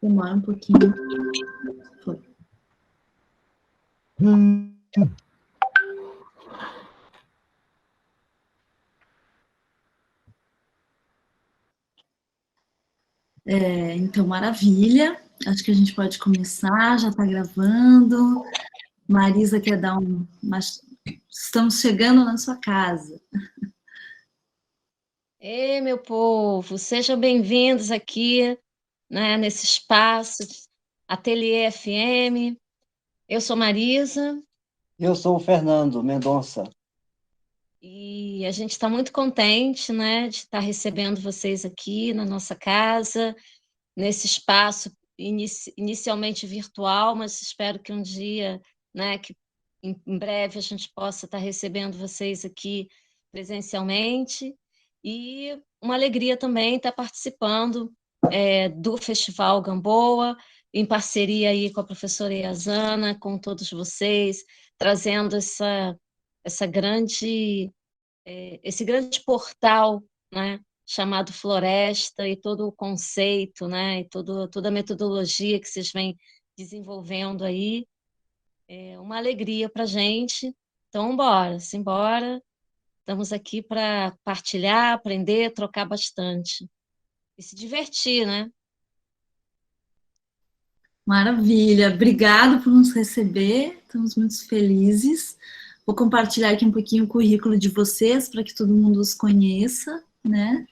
Demora um pouquinho. Foi. Então, maravilha. Acho que a gente pode começar, já está gravando. Marisa quer dar Estamos chegando na sua casa. Ei, meu povo, sejam bem-vindos aqui, né, nesse espaço, Ateliê FM. Eu sou Marisa. Eu sou o Fernando Mendonça. E a gente está muito contente, né, de estar recebendo vocês aqui na nossa casa, nesse espaço inicialmente virtual, mas espero que um dia, né, que em breve a gente possa estar recebendo vocês aqui presencialmente. E uma alegria também estar participando do Festival Gamboa, em parceria aí com a professora Iazana, com todos vocês, trazendo esse grande portal, né, chamado Floresta, e todo o conceito, né, e toda a metodologia que vocês vêm desenvolvendo aí. É uma alegria para a gente. Então, simbora. Estamos aqui para partilhar, aprender, trocar bastante. E se divertir, né? Maravilha. Obrigado por nos receber. Estamos muito felizes. Vou compartilhar aqui um pouquinho o currículo de vocês para que todo mundo os conheça, né?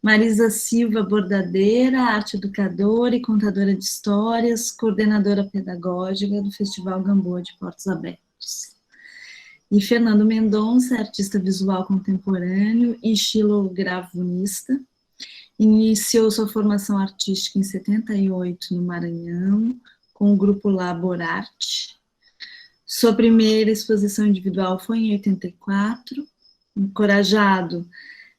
Marisa Silva, bordadeira, arte educadora e contadora de histórias, coordenadora pedagógica do Festival Gamboa de Portos Abertos. E Fernando Mendonça, artista visual contemporâneo e xilogravonista. Iniciou sua formação artística em 78 no Maranhão, com o grupo Laborarte. Sua primeira exposição individual foi em 84, encorajado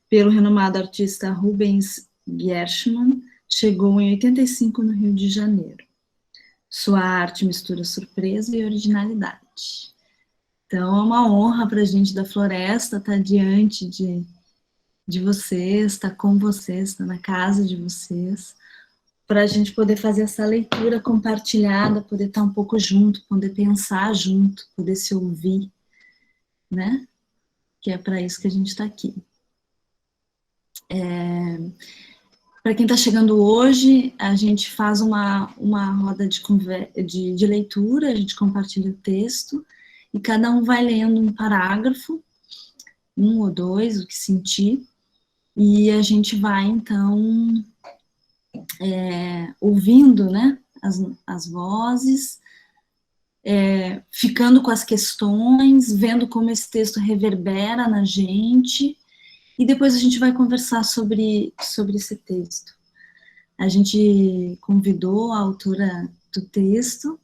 pelo renomado artista Rubens Gershman, chegou em 85 no Rio de Janeiro. Sua arte mistura surpresa e originalidade. Então, é uma honra para a gente da Floresta estar diante de vocês, estar com vocês, estar na casa de vocês, para a gente poder fazer essa leitura compartilhada, poder estar um pouco junto, poder pensar junto, poder se ouvir, né? Que é para isso que a gente está aqui. Para quem está chegando hoje, a gente faz uma roda de leitura, a gente compartilha o texto, e cada um vai lendo um parágrafo, um ou dois, o que sentir, e a gente vai, então, ouvindo, né, as vozes, ficando com as questões, vendo como esse texto reverbera na gente, e depois a gente vai conversar sobre esse texto. A gente convidou a autora do texto,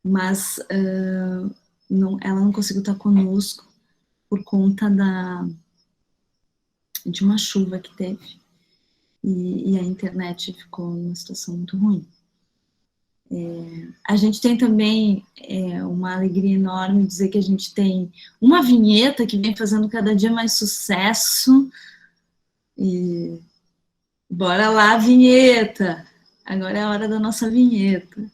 mas ela não conseguiu estar conosco por conta de uma chuva que teve, e a internet ficou numa situação muito ruim. A gente tem também uma alegria enorme dizer que a gente tem uma vinheta que vem fazendo cada dia mais sucesso, e bora lá, vinheta! Agora é a hora da nossa vinheta.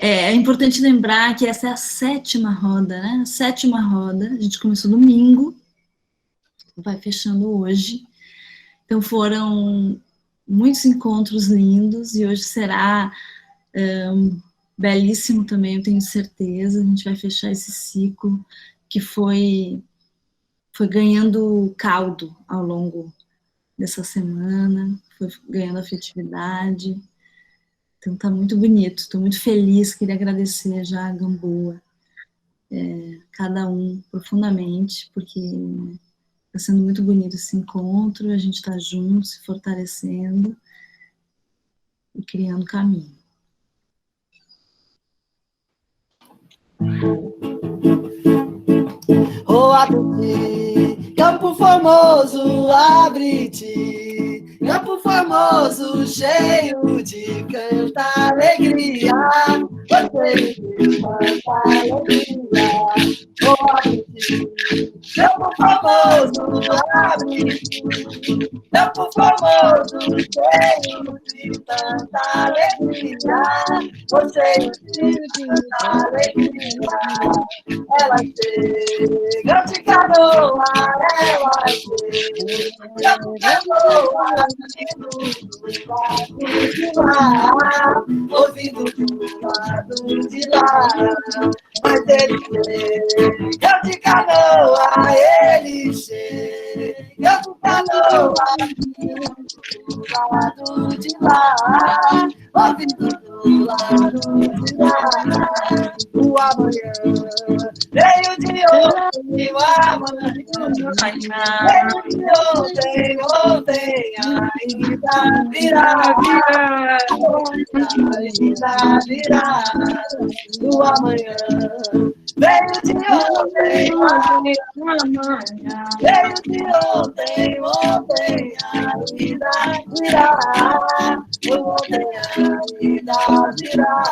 É importante lembrar que essa é a 7ª roda, né? A 7ª roda, a gente começou domingo, vai fechando hoje. Então foram muitos encontros lindos, e hoje será belíssimo também, eu tenho certeza. A gente vai fechar esse ciclo que foi ganhando caldo ao longo dessa semana, foi ganhando afetividade. Então tá muito bonito, estou muito feliz, queria agradecer já a Gamboa, cada um profundamente, porque está sendo muito bonito esse encontro, a gente está junto, se fortalecendo e criando caminho. Oh, abre-te, Campo Formoso, abre-te, Campo Formoso, cheio de canta alegria, você canta alegria. Oh, abre-te, Campo Formoso, Campo Formoso, cheio de tanta alegria, cheio de tanta alegria. Ela chega de canoa, ela chega de canoa, ouvindo do lado de lá. Mas ele chega de canoa, ele chega de canoa, do lado de lá, ouvindo do lado de lá. O amanhã veio de ontem, o amanhã veio de ontem, ainda virá, ainda virá. O amanhã veio de ontem, o amanhã veio de ontem, ontem ainda virá, ontem ainda virá.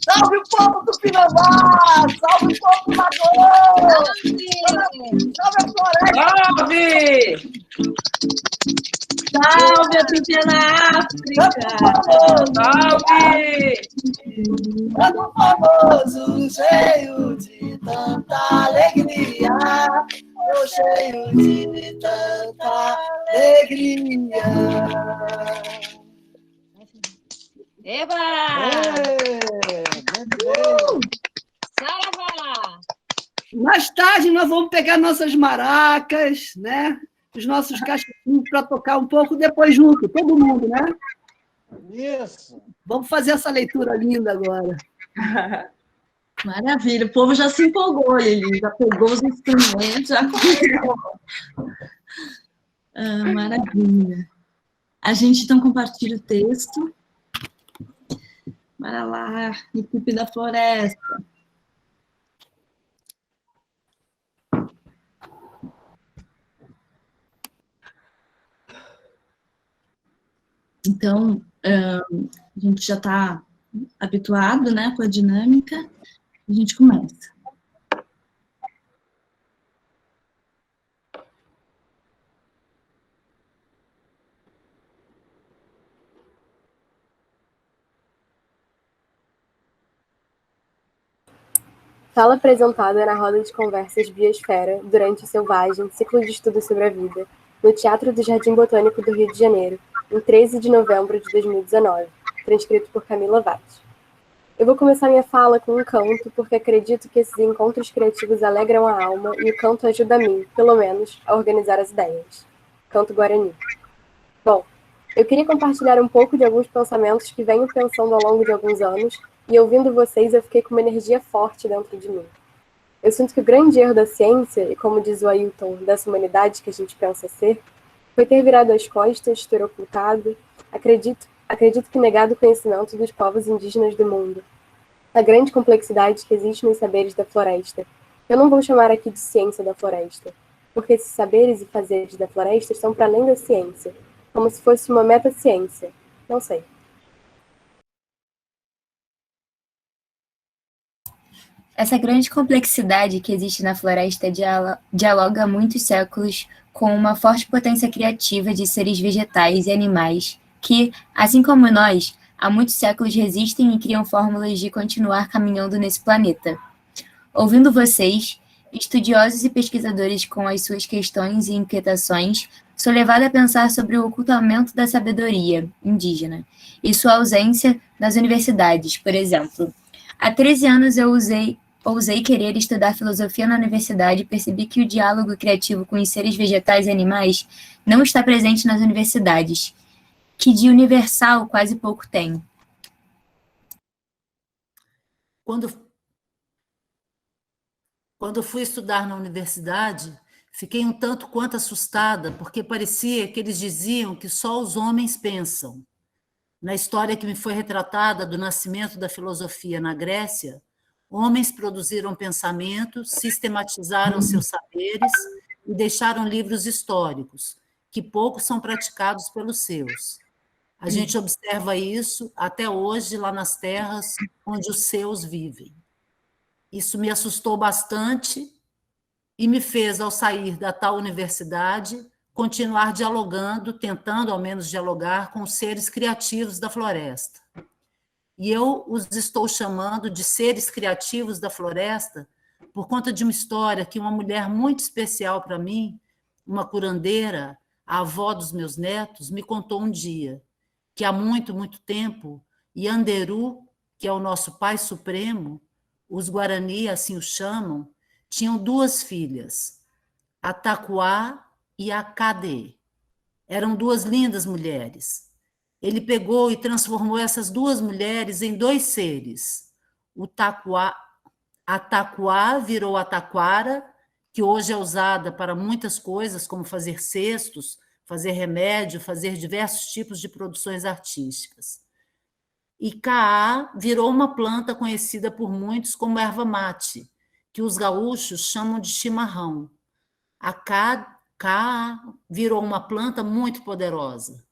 Salve o povo do Pinambá! Salve o povo do Lagoa! Salve a floresta! Salve! Salve a pequena África! Salve! Campo Formoso, cheio de tanta alegria, cheio de tanta alegria. Eba! Salva! Mais tarde nós vamos pegar nossas maracas, né? Os nossos cachorrinhos para tocar um pouco depois junto, todo mundo, né? Isso. Vamos fazer essa leitura linda agora. Maravilha, o povo já se empolgou, Lili, já pegou os instrumentos, já começou. Maravilha. A gente então compartilha o texto. Bora lá, equipe da floresta. Então, a gente já está habituado, né, com a dinâmica, a gente começa. Fala apresentada na roda de conversas Biosfera, durante o Selvagem, ciclo de estudos sobre a vida, no Teatro do Jardim Botânico do Rio de Janeiro, em 13 de novembro de 2019, transcrito por Camila Vaz. Eu vou começar minha fala com um canto, porque acredito que esses encontros criativos alegram a alma e o canto ajuda a mim, pelo menos, a organizar as ideias. Canto Guarani. Bom, eu queria compartilhar um pouco de alguns pensamentos que venho pensando ao longo de alguns anos, e ouvindo vocês eu fiquei com uma energia forte dentro de mim. Eu sinto que o grande erro da ciência, e como diz o Ailton, dessa humanidade que a gente pensa ser, foi ter virado as costas, ter ocultado, acredito que negado o conhecimento dos povos indígenas do mundo. A grande complexidade que existe nos saberes da floresta. Eu não vou chamar aqui de ciência da floresta, porque esses saberes e fazeres da floresta estão para além da ciência, como se fosse uma metaciência. Não sei. Essa grande complexidade que existe na floresta dialoga há muitos séculos com uma forte potência criativa de seres vegetais e animais que, assim como nós, há muitos séculos resistem e criam fórmulas de continuar caminhando nesse planeta. Ouvindo vocês, estudiosos e pesquisadores com as suas questões e inquietações, sou levada a pensar sobre o ocultamento da sabedoria indígena e sua ausência nas universidades, por exemplo. Há 13 anos eu ousei querer estudar filosofia na universidade e percebi que o diálogo criativo com os seres vegetais e animais não está presente nas universidades, que de universal quase pouco tem. Quando fui estudar na universidade, fiquei um tanto quanto assustada, porque parecia que eles diziam que só os homens pensam. Na história que me foi retratada do nascimento da filosofia na Grécia, homens produziram pensamento, sistematizaram seus saberes e deixaram livros históricos, que poucos são praticados pelos seus. A gente observa isso até hoje lá nas terras onde os seus vivem. Isso me assustou bastante e me fez, ao sair da tal universidade, continuar dialogando, tentando ao menos dialogar com os seres criativos da floresta. E eu os estou chamando de seres criativos da floresta por conta de uma história que uma mulher muito especial para mim, uma curandeira, a avó dos meus netos, me contou um dia, que há muito, muito tempo, Yanderu, que é o nosso Pai Supremo, os Guarani assim o chamam, tinham 2 filhas, a Taquá e a Cadê. Eram 2 lindas mulheres. Ele pegou e transformou essas 2 mulheres em 2 seres. A Taquá virou a taquara, que hoje é usada para muitas coisas, como fazer cestos, fazer remédio, fazer diversos tipos de produções artísticas. E Caá virou uma planta conhecida por muitos como erva mate, que os gaúchos chamam de chimarrão. A Caá virou uma planta muito poderosa.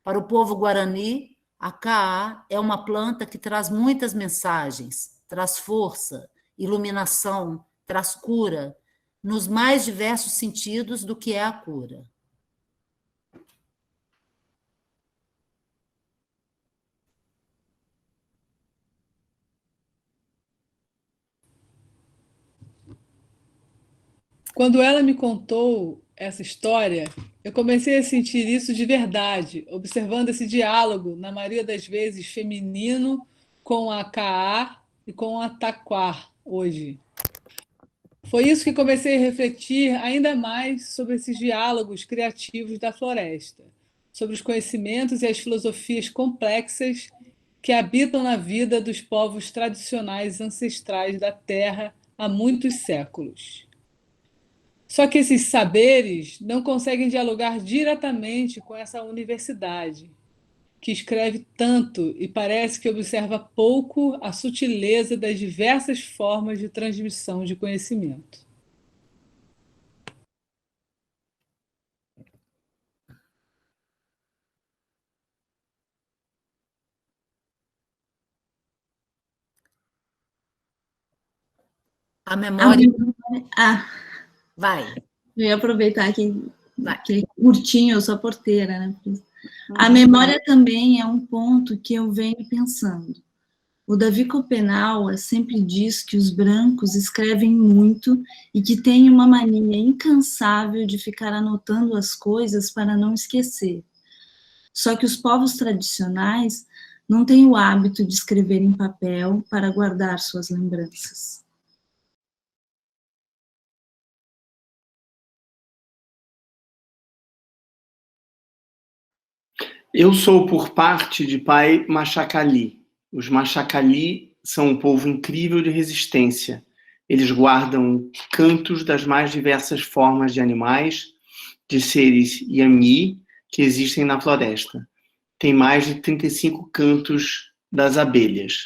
Para o povo guarani, a Caá é uma planta que traz muitas mensagens, traz força, iluminação, traz cura, nos mais diversos sentidos do que é a cura. Quando ela me contou essa história, eu comecei a sentir isso de verdade, observando esse diálogo, na maioria das vezes feminino, com a Caá e com a Taquá hoje. Foi isso que comecei a refletir ainda mais sobre esses diálogos criativos da floresta, sobre os conhecimentos e as filosofias complexas que habitam na vida dos povos tradicionais ancestrais da Terra há muitos séculos. Só que esses saberes não conseguem dialogar diretamente com essa universidade, que escreve tanto e parece que observa pouco a sutileza das diversas formas de transmissão de conhecimento. A memória... Vai. Vai. Eu ia aproveitar que é curtinho, eu sou a porteira, né? A memória também é um ponto que eu venho pensando. O Davi Copenau sempre diz que os brancos escrevem muito e que têm uma mania incansável de ficar anotando as coisas para não esquecer. Só que os povos tradicionais não têm o hábito de escrever em papel para guardar suas lembranças. Eu sou por parte de pai Machacali. Os Machacali são um povo incrível de resistência. Eles guardam cantos das mais diversas formas de animais, de seres Yami, que existem na floresta. Tem mais de 35 cantos das abelhas.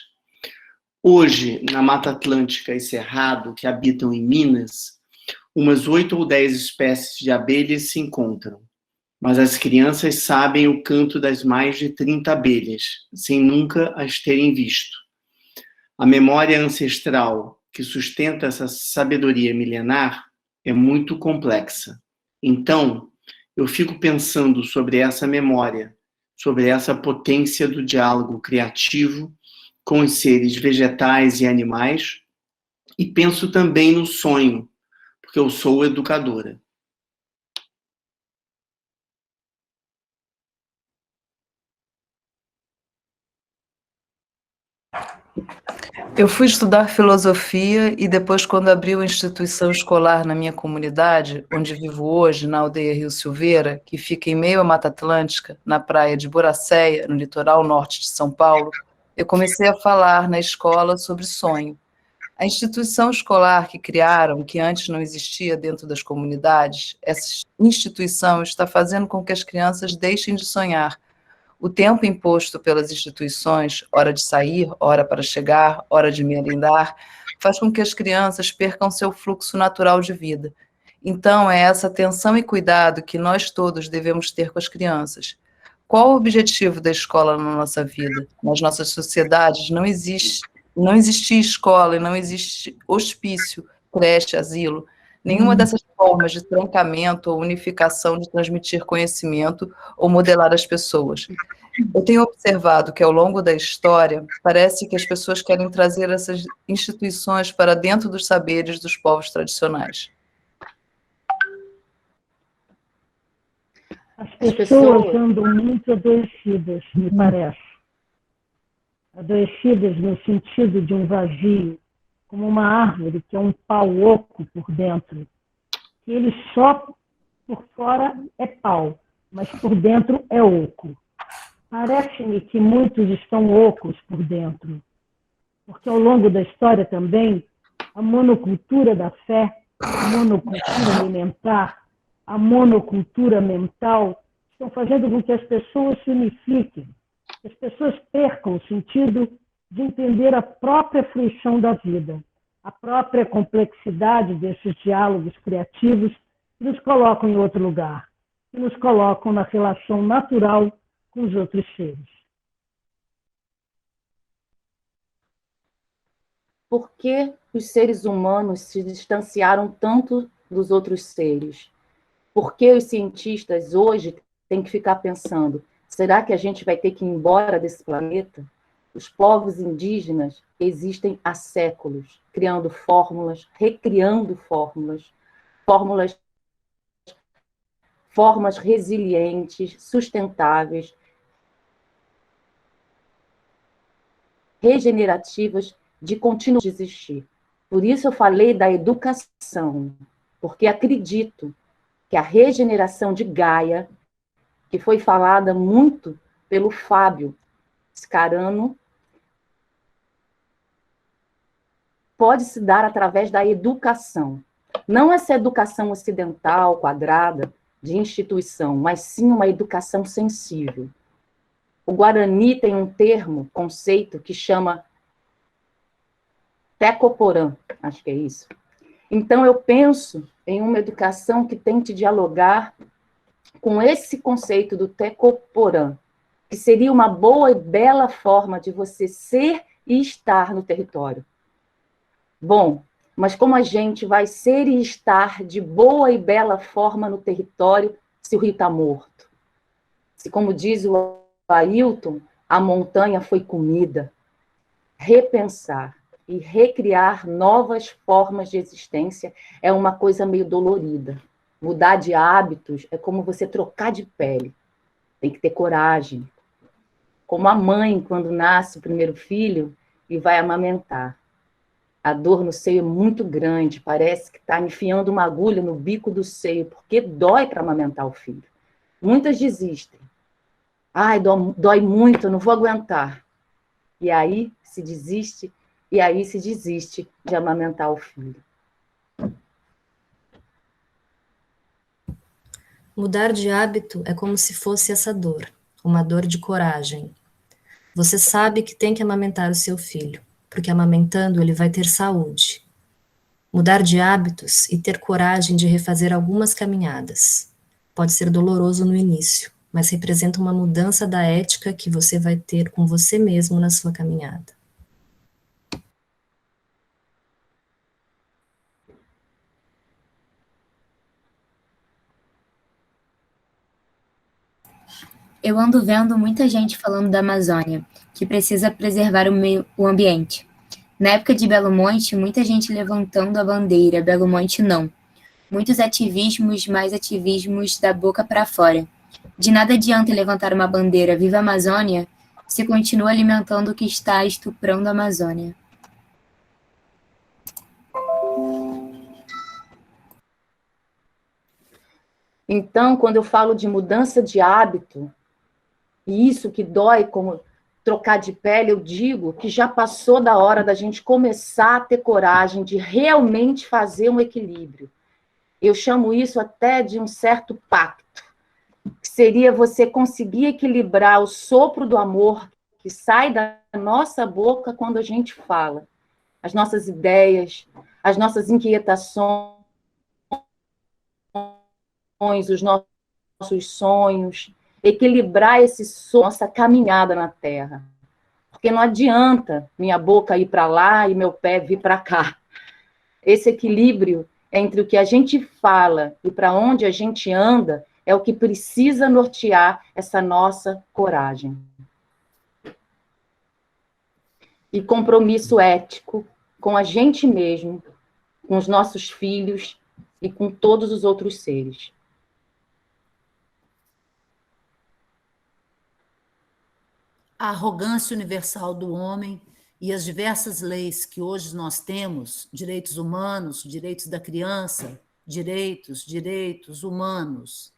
Hoje, na Mata Atlântica e Cerrado, que habitam em Minas, umas 8 ou 10 espécies de abelhas se encontram. Mas as crianças sabem o canto das mais de 30 abelhas, sem nunca as terem visto. A memória ancestral que sustenta essa sabedoria milenar é muito complexa. Então, eu fico pensando sobre essa memória, sobre essa potência do diálogo criativo com os seres vegetais e animais, e penso também no sonho, porque eu sou educadora. Eu fui estudar filosofia e depois, quando abriu a instituição escolar na minha comunidade, onde vivo hoje, na aldeia Rio Silveira, que fica em meio à Mata Atlântica, na praia de Boracéia, no litoral norte de São Paulo, eu comecei a falar na escola sobre sonho. A instituição escolar que criaram, que antes não existia dentro das comunidades, essa instituição está fazendo com que as crianças deixem de sonhar. O tempo imposto pelas instituições, hora de sair, hora para chegar, hora de merendar, faz com que as crianças percam seu fluxo natural de vida. Então, é essa atenção e cuidado que nós todos devemos ter com as crianças. Qual o objetivo da escola na nossa vida? Nas nossas sociedades não existia escola e não existe hospício, creche, asilo. nenhuma dessas formas de trancamento ou unificação de transmitir conhecimento ou modelar as pessoas. Eu tenho observado que, ao longo da história, parece que as pessoas querem trazer essas instituições para dentro dos saberes dos povos tradicionais. As pessoas andam muito adoecidas, me parece. Adoecidas no sentido de um vazio, como uma árvore que é um pau oco por dentro. Que ele só por fora é pau, mas por dentro é oco. Parece-me que muitos estão ocos por dentro, porque ao longo da história também, a monocultura da fé, a monocultura alimentar, a monocultura mental estão fazendo com que as pessoas se unifiquem, que as pessoas percam o sentido de entender a própria fruição da vida, a própria complexidade desses diálogos criativos que nos colocam em outro lugar, que nos colocam na relação natural com os outros seres. Por que os seres humanos se distanciaram tanto dos outros seres? Por que os cientistas hoje têm que ficar pensando, será que a gente vai ter que ir embora desse planeta? Os povos indígenas existem há séculos, criando fórmulas, recriando formas resilientes, sustentáveis, regenerativas de continuar a existir. Por isso eu falei da educação, porque acredito que a regeneração de Gaia, que foi falada muito pelo Fábio Scarano, pode se dar através da educação. Não essa educação ocidental, quadrada, de instituição, mas sim uma educação sensível. O Guarani tem um termo, conceito, que chama Tecoporã, acho que é isso. Então, eu penso em uma educação que tente dialogar com esse conceito do Tecoporã, que seria uma boa e bela forma de você ser e estar no território. Bom, mas como a gente vai ser e estar de boa e bela forma no território se o rio está morto? Se, como diz o Ailton, a montanha foi comida. Repensar e recriar novas formas de existência é uma coisa meio dolorida. Mudar de hábitos é como você trocar de pele. Tem que ter coragem. Como a mãe, quando nasce o primeiro filho e vai amamentar. A dor no seio é muito grande, parece que está enfiando uma agulha no bico do seio, porque dói para amamentar o filho. Muitas desistem. Ai, dói muito, eu não vou aguentar. E aí se desiste de amamentar o filho. Mudar de hábito é como se fosse essa dor, uma dor de coragem. Você sabe que tem que amamentar o seu filho, porque amamentando ele vai ter saúde. Mudar de hábitos e ter coragem de refazer algumas caminhadas. Pode ser doloroso no início, mas representa uma mudança da ética que você vai ter com você mesmo na sua caminhada. Eu ando vendo muita gente falando da Amazônia, que precisa preservar o ambiente. Na época de Belo Monte, muita gente levantando a bandeira, Belo Monte não. Muitos ativismos, mais ativismos da boca para fora. De nada adianta levantar uma bandeira Viva a Amazônia se continua alimentando o que está estuprando a Amazônia. Então, quando eu falo de mudança de hábito, e isso que dói como trocar de pele, eu digo que já passou da hora da gente começar a ter coragem de realmente fazer um equilíbrio. Eu chamo isso até de um certo pacto, que seria você conseguir equilibrar o sopro do amor que sai da nossa boca quando a gente fala, as nossas ideias, as nossas inquietações, os nossos sonhos, equilibrar esse nossa caminhada na Terra. Porque não adianta minha boca ir para lá e meu pé vir para cá. Esse equilíbrio entre o que a gente fala e para onde a gente anda é o que precisa nortear essa nossa coragem. E compromisso ético com a gente mesmo, com os nossos filhos e com todos os outros seres. A arrogância universal do homem e as diversas leis que hoje nós temos, direitos humanos, direitos da criança, direitos humanos,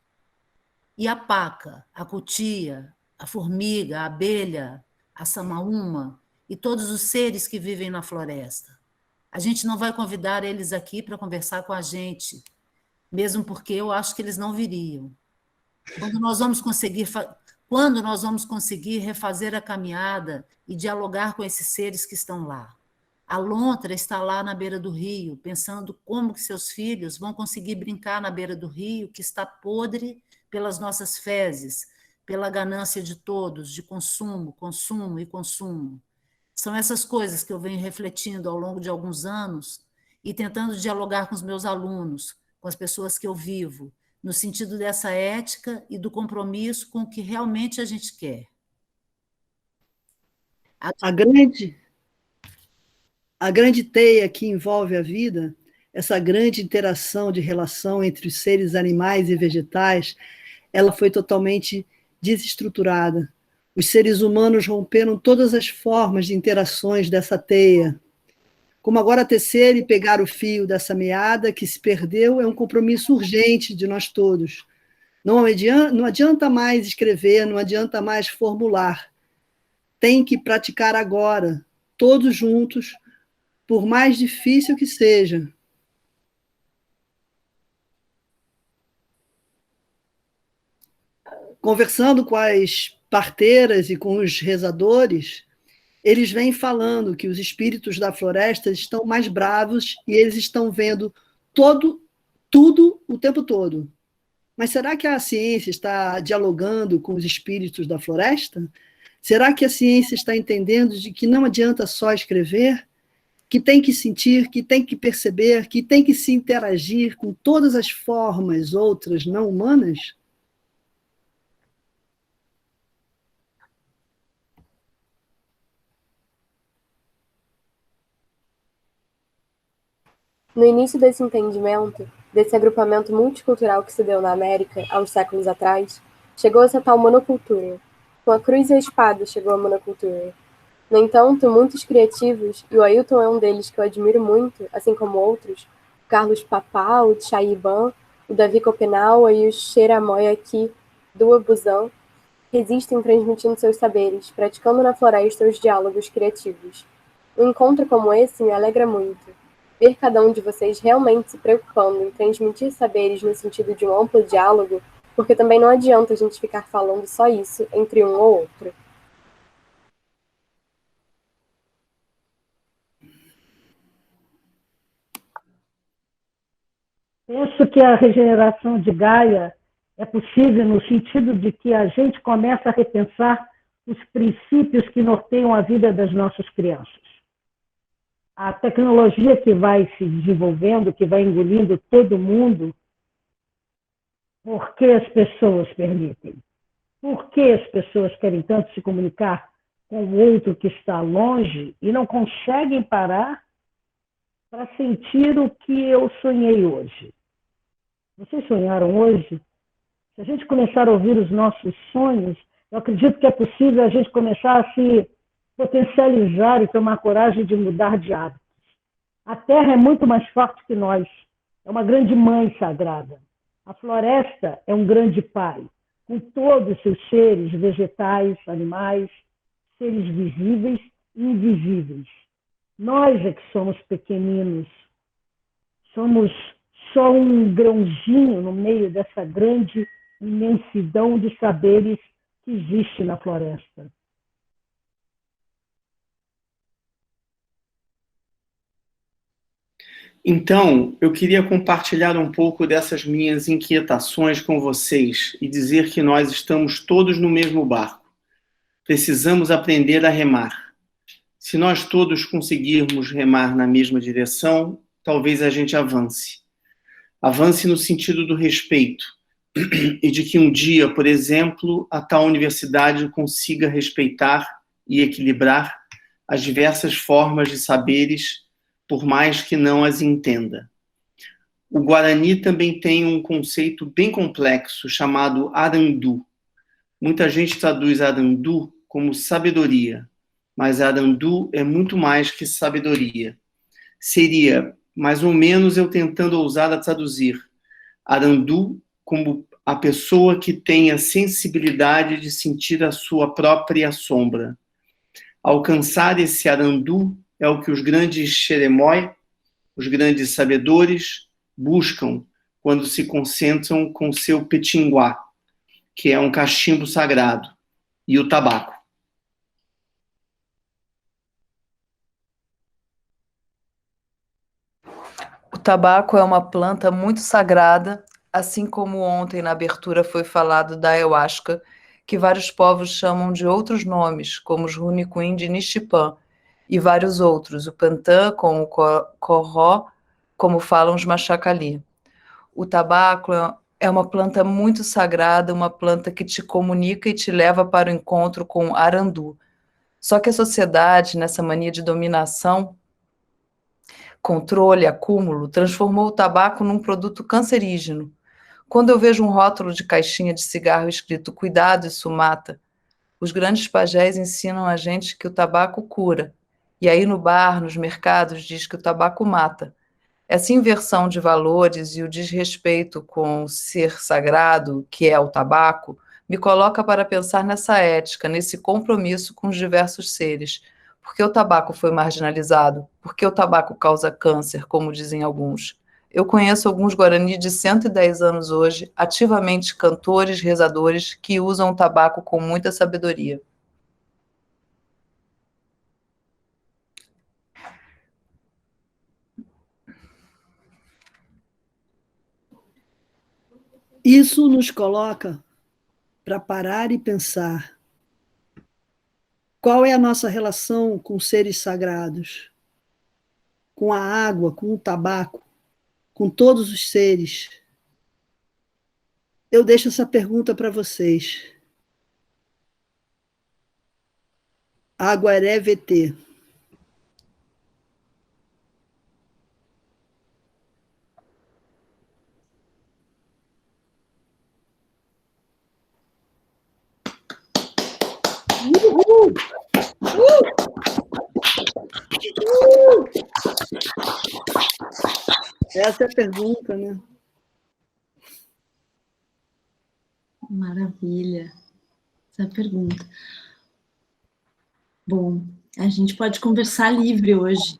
e a paca, a cutia, a formiga, a abelha, a samaúma e todos os seres que vivem na floresta. A gente não vai convidar eles aqui para conversar com a gente, mesmo porque eu acho que eles não viriam. Quando nós vamos conseguir refazer a caminhada e dialogar com esses seres que estão lá? A lontra está lá na beira do rio, pensando como que seus filhos vão conseguir brincar na beira do rio, que está podre pelas nossas fezes, pela ganância de todos, de consumo, consumo e consumo. São essas coisas que eu venho refletindo ao longo de alguns anos e tentando dialogar com os meus alunos, com as pessoas que eu vivo, no sentido dessa ética e do compromisso com o que realmente a gente quer. A grande teia que envolve a vida, essa grande interação de relação entre os seres animais e vegetais, ela foi totalmente desestruturada. Os seres humanos romperam todas as formas de interações dessa teia. Como agora tecer e pegar o fio dessa meada que se perdeu é um compromisso urgente de nós todos. Não adianta mais escrever, não adianta mais formular. Tem que praticar agora, todos juntos, por mais difícil que seja. Conversando com as parteiras e com os rezadores, eles vêm falando que os espíritos da floresta estão mais bravos e eles estão vendo tudo o tempo todo. Mas será que a ciência está dialogando com os espíritos da floresta? Será que a ciência está entendendo de que não adianta só escrever, que tem que sentir, que tem que perceber, que tem que se interagir com todas as formas outras não humanas? No início desse entendimento, desse agrupamento multicultural que se deu na América há uns séculos atrás, chegou-se a tal monocultura. Com a cruz e a espada chegou a monocultura. No entanto, muitos criativos, e o Ailton é um deles que eu admiro muito, assim como outros, o Carlos Papá, o Chaiban, o Davi Copenaua e o Xeramoyaki do Abuzan, resistem transmitindo seus saberes, praticando na floresta os diálogos criativos. Um encontro como esse me alegra muito. Ver cada um de vocês realmente se preocupando em transmitir saberes no sentido de um amplo diálogo, porque também não adianta a gente ficar falando só isso entre um ou outro. Penso que a regeneração de Gaia é possível no sentido de que a gente começa a repensar os princípios que norteiam a vida das nossas crianças. A tecnologia que vai se desenvolvendo, que vai engolindo todo mundo, por que as pessoas permitem? Por que as pessoas querem tanto se comunicar com o outro que está longe e não conseguem parar para sentir o que eu sonhei hoje? Vocês sonharam hoje? Se a gente começar a ouvir os nossos sonhos, eu acredito que é possível a gente começar a se potencializar e tomar coragem de mudar de hábitos. A Terra é muito mais forte que nós. É uma grande mãe sagrada. A floresta é um grande pai, com todos os seus seres, vegetais, animais, seres visíveis e invisíveis. Nós é que somos pequeninos. Somos só um grãozinho no meio dessa grande imensidão de saberes que existe na floresta. Então, eu queria compartilhar um pouco dessas minhas inquietações com vocês e dizer que nós estamos todos no mesmo barco. Precisamos aprender a remar. Se nós todos conseguirmos remar na mesma direção, talvez a gente avance. Avance no sentido do respeito e de que um dia, por exemplo, a tal universidade consiga respeitar e equilibrar as diversas formas de saberes, por mais que não as entenda. O Guarani também tem um conceito bem complexo chamado Arandu. Muita gente traduz Arandu como sabedoria, mas Arandu é muito mais que sabedoria. Seria, mais ou menos, eu tentando ousar a traduzir Arandu como a pessoa que tem a sensibilidade de sentir a sua própria sombra. Alcançar esse Arandu é o que os grandes xeremói, os grandes sabedores, buscam quando se concentram com seu petinguá, que é um cachimbo sagrado, e o tabaco. O tabaco é uma planta muito sagrada, assim como ontem na abertura foi falado da ayahuasca, que vários povos chamam de outros nomes, como os Runicuim de Nishipã, e vários outros, o Pantã, com o Corró, como falam os Machacali. O tabaco é uma planta muito sagrada, uma planta que te comunica e te leva para o encontro com Arandu. Só que a sociedade, nessa mania de dominação, controle, acúmulo, transformou o tabaco num produto cancerígeno. Quando eu vejo um rótulo de caixinha de cigarro escrito "Cuidado, isso mata", os grandes pajés ensinam a gente que o tabaco cura. E aí no bar, nos mercados, diz que o tabaco mata. Essa inversão de valores e o desrespeito com o ser sagrado, que é o tabaco, me coloca para pensar nessa ética, nesse compromisso com os diversos seres. Por que o tabaco foi marginalizado? Por que o tabaco causa câncer, como dizem alguns? Eu conheço alguns Guarani de 110 anos hoje, ativamente cantores, rezadores, que usam o tabaco com muita sabedoria. Isso nos coloca para parar e pensar. Qual é a nossa relação com seres sagrados? Com a água, com o tabaco, com todos os seres? Eu deixo essa pergunta para vocês. Aguaré VT. Essa é a pergunta, né? Maravilha. Essa é a pergunta. Bom, a gente pode conversar livre hoje,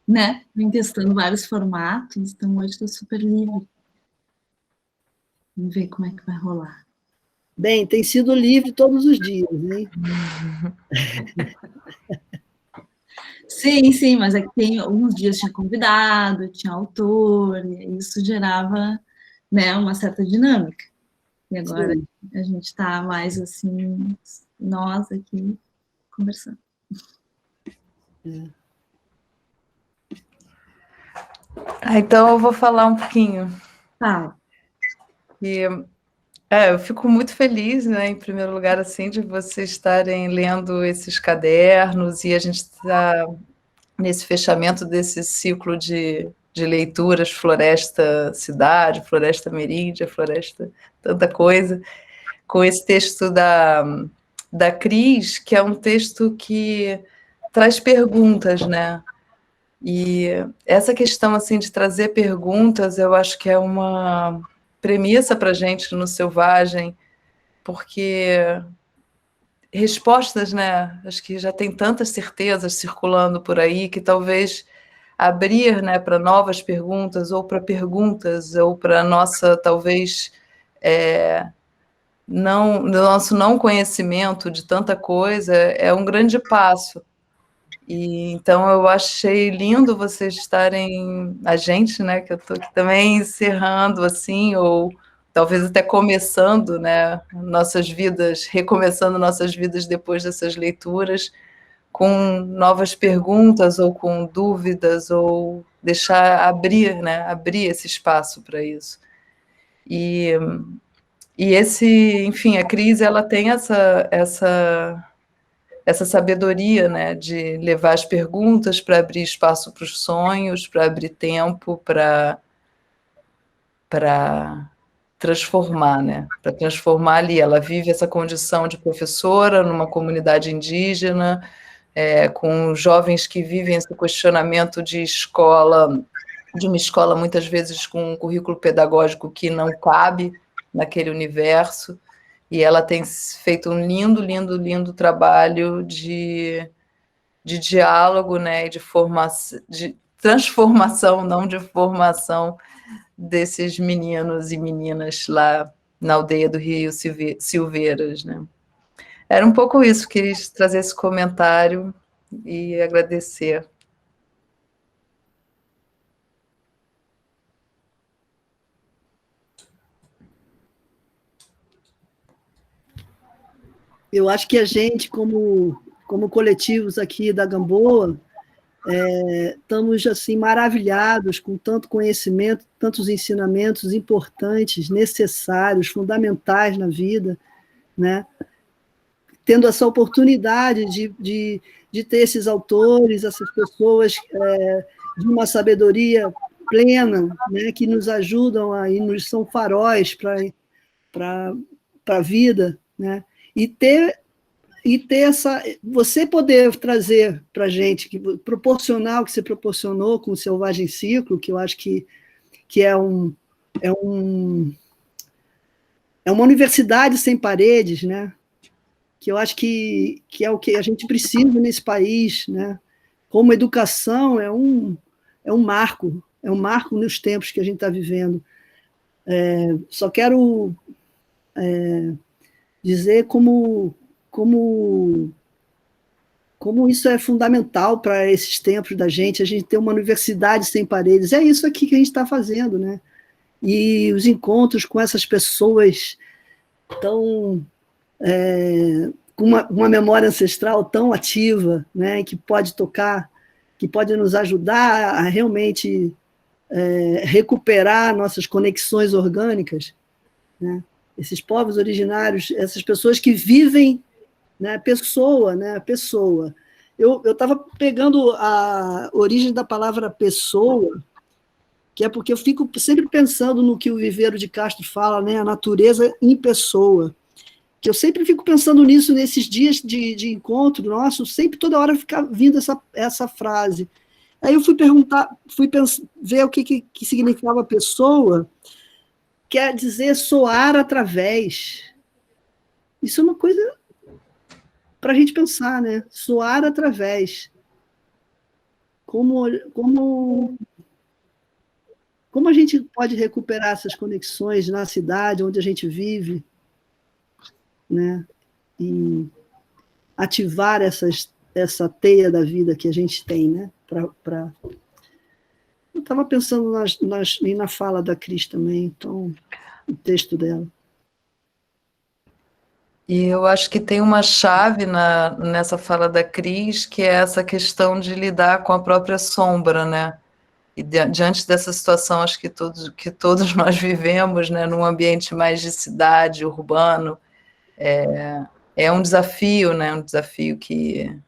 né? Vem testando vários formatos, então hoje está super livre. Vamos ver como é que vai rolar. Bem, tem sido livre todos os dias, hein? Sim, sim, mas é que tem alguns dias tinha convidado, tinha autor, e isso gerava, né, uma certa dinâmica. E agora Sim. a gente está mais assim, nós aqui conversando. Então eu vou falar um pouquinho. Fala. Eu fico muito feliz, né, em primeiro lugar, assim, de vocês estarem lendo esses cadernos e a gente está nesse fechamento desse ciclo de leituras, Floresta Cidade, Floresta Meríndia, Floresta tanta coisa, com esse texto da Cris, que é um texto que traz perguntas, né? E essa questão, assim, de trazer perguntas, eu acho que é uma premissa para a gente no Selvagem, porque respostas, né? Acho que já tem tantas certezas circulando por aí que talvez abrir, né, para novas perguntas ou para nossa, talvez, nosso não conhecimento de tanta coisa é um grande passo. E então eu achei lindo vocês estarem, a gente, né, que eu estou aqui também encerrando assim, ou talvez até começando, né, nossas vidas, recomeçando nossas vidas depois dessas leituras, com novas perguntas ou com dúvidas ou deixar abrir, né? Abrir esse espaço para isso. E enfim, a Cris, ela tem essa sabedoria, né, de levar as perguntas para abrir espaço para os sonhos, para abrir tempo, para transformar, né, para transformar ali. Ela vive essa condição de professora numa comunidade indígena, com jovens que vivem esse questionamento de escola, de uma escola muitas vezes com um currículo pedagógico que não cabe naquele universo, e ela tem feito um lindo, lindo, lindo trabalho de diálogo, né, e de transformação, não de formação, desses meninos e meninas lá na aldeia do Rio Silveiras, né. Era um pouco isso, quis trazer esse comentário e agradecer. Eu acho que a gente, como coletivos aqui da Gamboa, estamos assim maravilhados com tanto conhecimento, tantos ensinamentos importantes, necessários, fundamentais na vida, né? Tendo essa oportunidade de ter esses autores, essas pessoas de uma sabedoria plena, né? Que nos ajudam e nos são faróis para a vida, né? E ter essa, você poder trazer para a gente, proporcionar o que você proporcionou com o Selvagem Ciclo, que eu acho que é uma universidade sem paredes, né? Que eu acho que é o que a gente precisa nesse país, né? Como educação é um marco nos tempos que a gente está vivendo. Só quero dizer como isso é fundamental para esses tempos da gente, a gente ter uma universidade sem paredes. É isso aqui que a gente está fazendo, né? E os encontros com essas pessoas tão com uma memória ancestral tão ativa, né? Que pode tocar, que pode nos ajudar a realmente recuperar nossas conexões orgânicas, né? Esses povos originários, essas pessoas que vivem, né, pessoa. Eu estava pegando a origem da palavra pessoa, que é porque eu fico sempre pensando no que o Viveiro de Castro fala, né, a natureza em pessoa, que eu sempre fico pensando nisso nesses dias de encontro nosso, sempre toda hora fica vindo essa frase. Aí eu fui ver o que significava pessoa. Quer dizer soar através. Isso é uma coisa para a gente pensar, né? Soar através. Como a gente pode recuperar essas conexões na cidade onde a gente vive, né? E ativar essa teia da vida que a gente tem, né? Eu estava pensando na fala da Cris também, então, o texto dela. E eu acho que tem uma chave nessa fala da Cris, que é essa questão de lidar com a própria sombra, né? E diante dessa situação, acho que todos nós vivemos, né, num ambiente mais de cidade, urbano, é um desafio, né? Um desafio que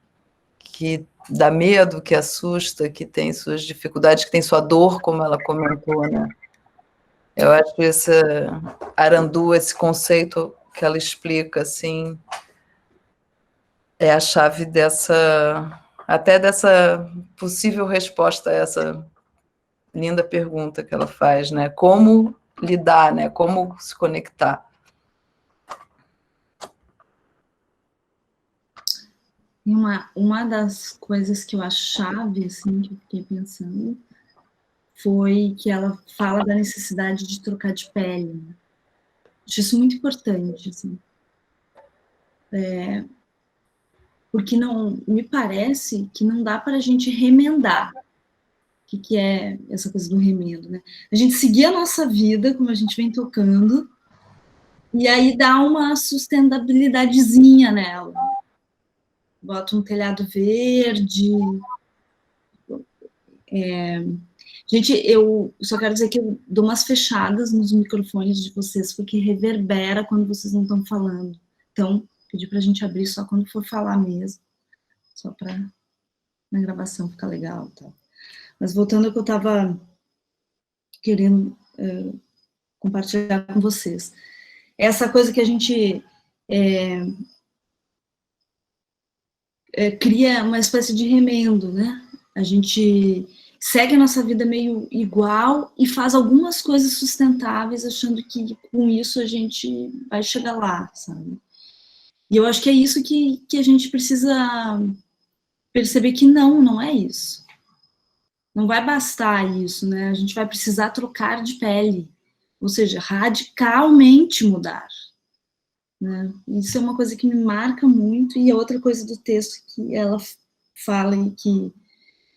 dá medo, que assusta, que tem suas dificuldades, que tem sua dor, como ela comentou, né? Eu acho que esse Arandu, esse conceito que ela explica, assim, é a chave até dessa possível resposta a essa linda pergunta que ela faz, né? Como lidar, né? Como se conectar. Uma das coisas que eu acho chave, assim, que eu fiquei pensando, foi que ela fala da necessidade de trocar de pele, né? Acho isso muito importante, assim. Porque me parece que não dá para a gente remendar. O que é essa coisa do remendo, né? A gente seguir a nossa vida, como a gente vem tocando, e aí dá uma sustentabilidadezinha nela. Bota um telhado verde, Gente, eu só quero dizer que eu dou umas fechadas nos microfones de vocês, porque reverbera quando vocês não estão falando. Então, pedi pra gente abrir só quando for falar mesmo, só para na gravação ficar legal e tal. Mas voltando ao que eu estava querendo compartilhar com vocês. Essa coisa que a gente cria uma espécie de remendo, né? A gente segue a nossa vida meio igual e faz algumas coisas sustentáveis, achando que com isso a gente vai chegar lá, sabe? E eu acho que é isso que a gente precisa perceber que não é isso. Não vai bastar isso, né? A gente vai precisar trocar de pele, ou seja, radicalmente mudar. Né? Isso é uma coisa que me marca muito, e a outra coisa do texto que ela fala e que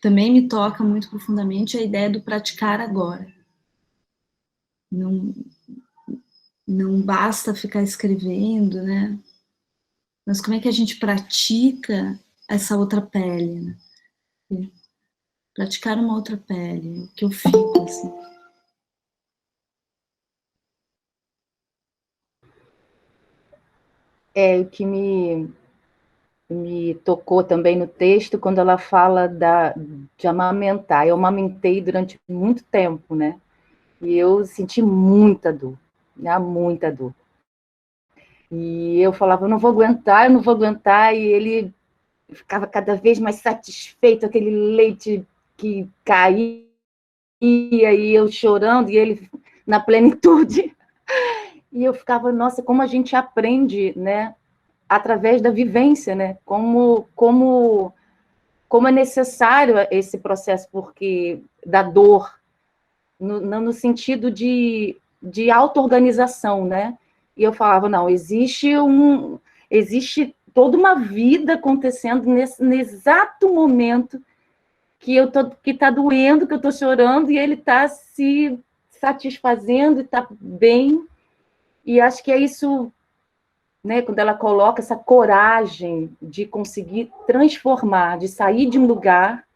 também me toca muito profundamente é a ideia do praticar agora. Não basta ficar escrevendo, né? Mas como é que a gente pratica essa outra pele, né? Praticar uma outra pele, o que eu fico, assim. O que me tocou também no texto, quando ela fala de amamentar. Eu amamentei durante muito tempo, né? E eu senti muita dor, né? Muita dor. E eu falava, eu não vou aguentar, e ele ficava cada vez mais satisfeito, aquele leite que caía, e eu chorando, e ele na plenitude. E eu ficava, nossa, como a gente aprende, né? Através da vivência, né? Como é necessário esse processo, porque da dor, no sentido de auto-organização, né? E eu falava, não, existe toda uma vida acontecendo no exato momento que está doendo, que eu estou chorando, e ele está se satisfazendo, está bem. E acho que é isso, né, quando ela coloca essa coragem de conseguir transformar, de sair de um lugar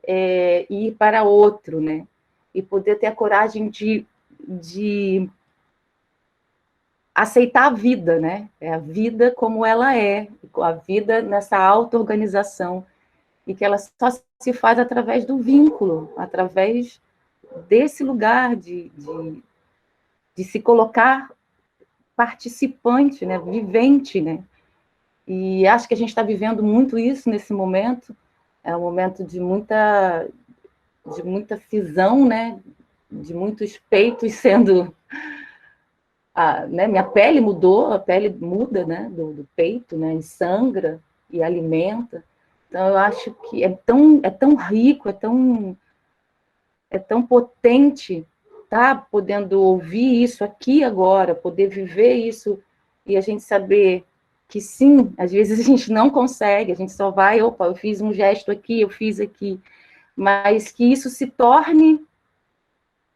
e ir para outro, né? E poder ter a coragem de aceitar a vida, né? É a vida como ela é, a vida nessa auto-organização, e que ela só se faz através do vínculo, através desse lugar de se colocar participante, né? Vivente, né? E acho que a gente está vivendo muito isso nesse momento. É um momento de muita cisão, né? De muitos peitos sendo... né? Minha pele mudou, a pele muda, né? Do peito, né? E sangra e alimenta. Então, eu acho que é tão rico, é tão potente tá podendo ouvir isso aqui agora, poder viver isso, e a gente saber que sim, às vezes a gente não consegue, a gente só vai, opa, eu fiz um gesto aqui, eu fiz aqui, mas que isso se torne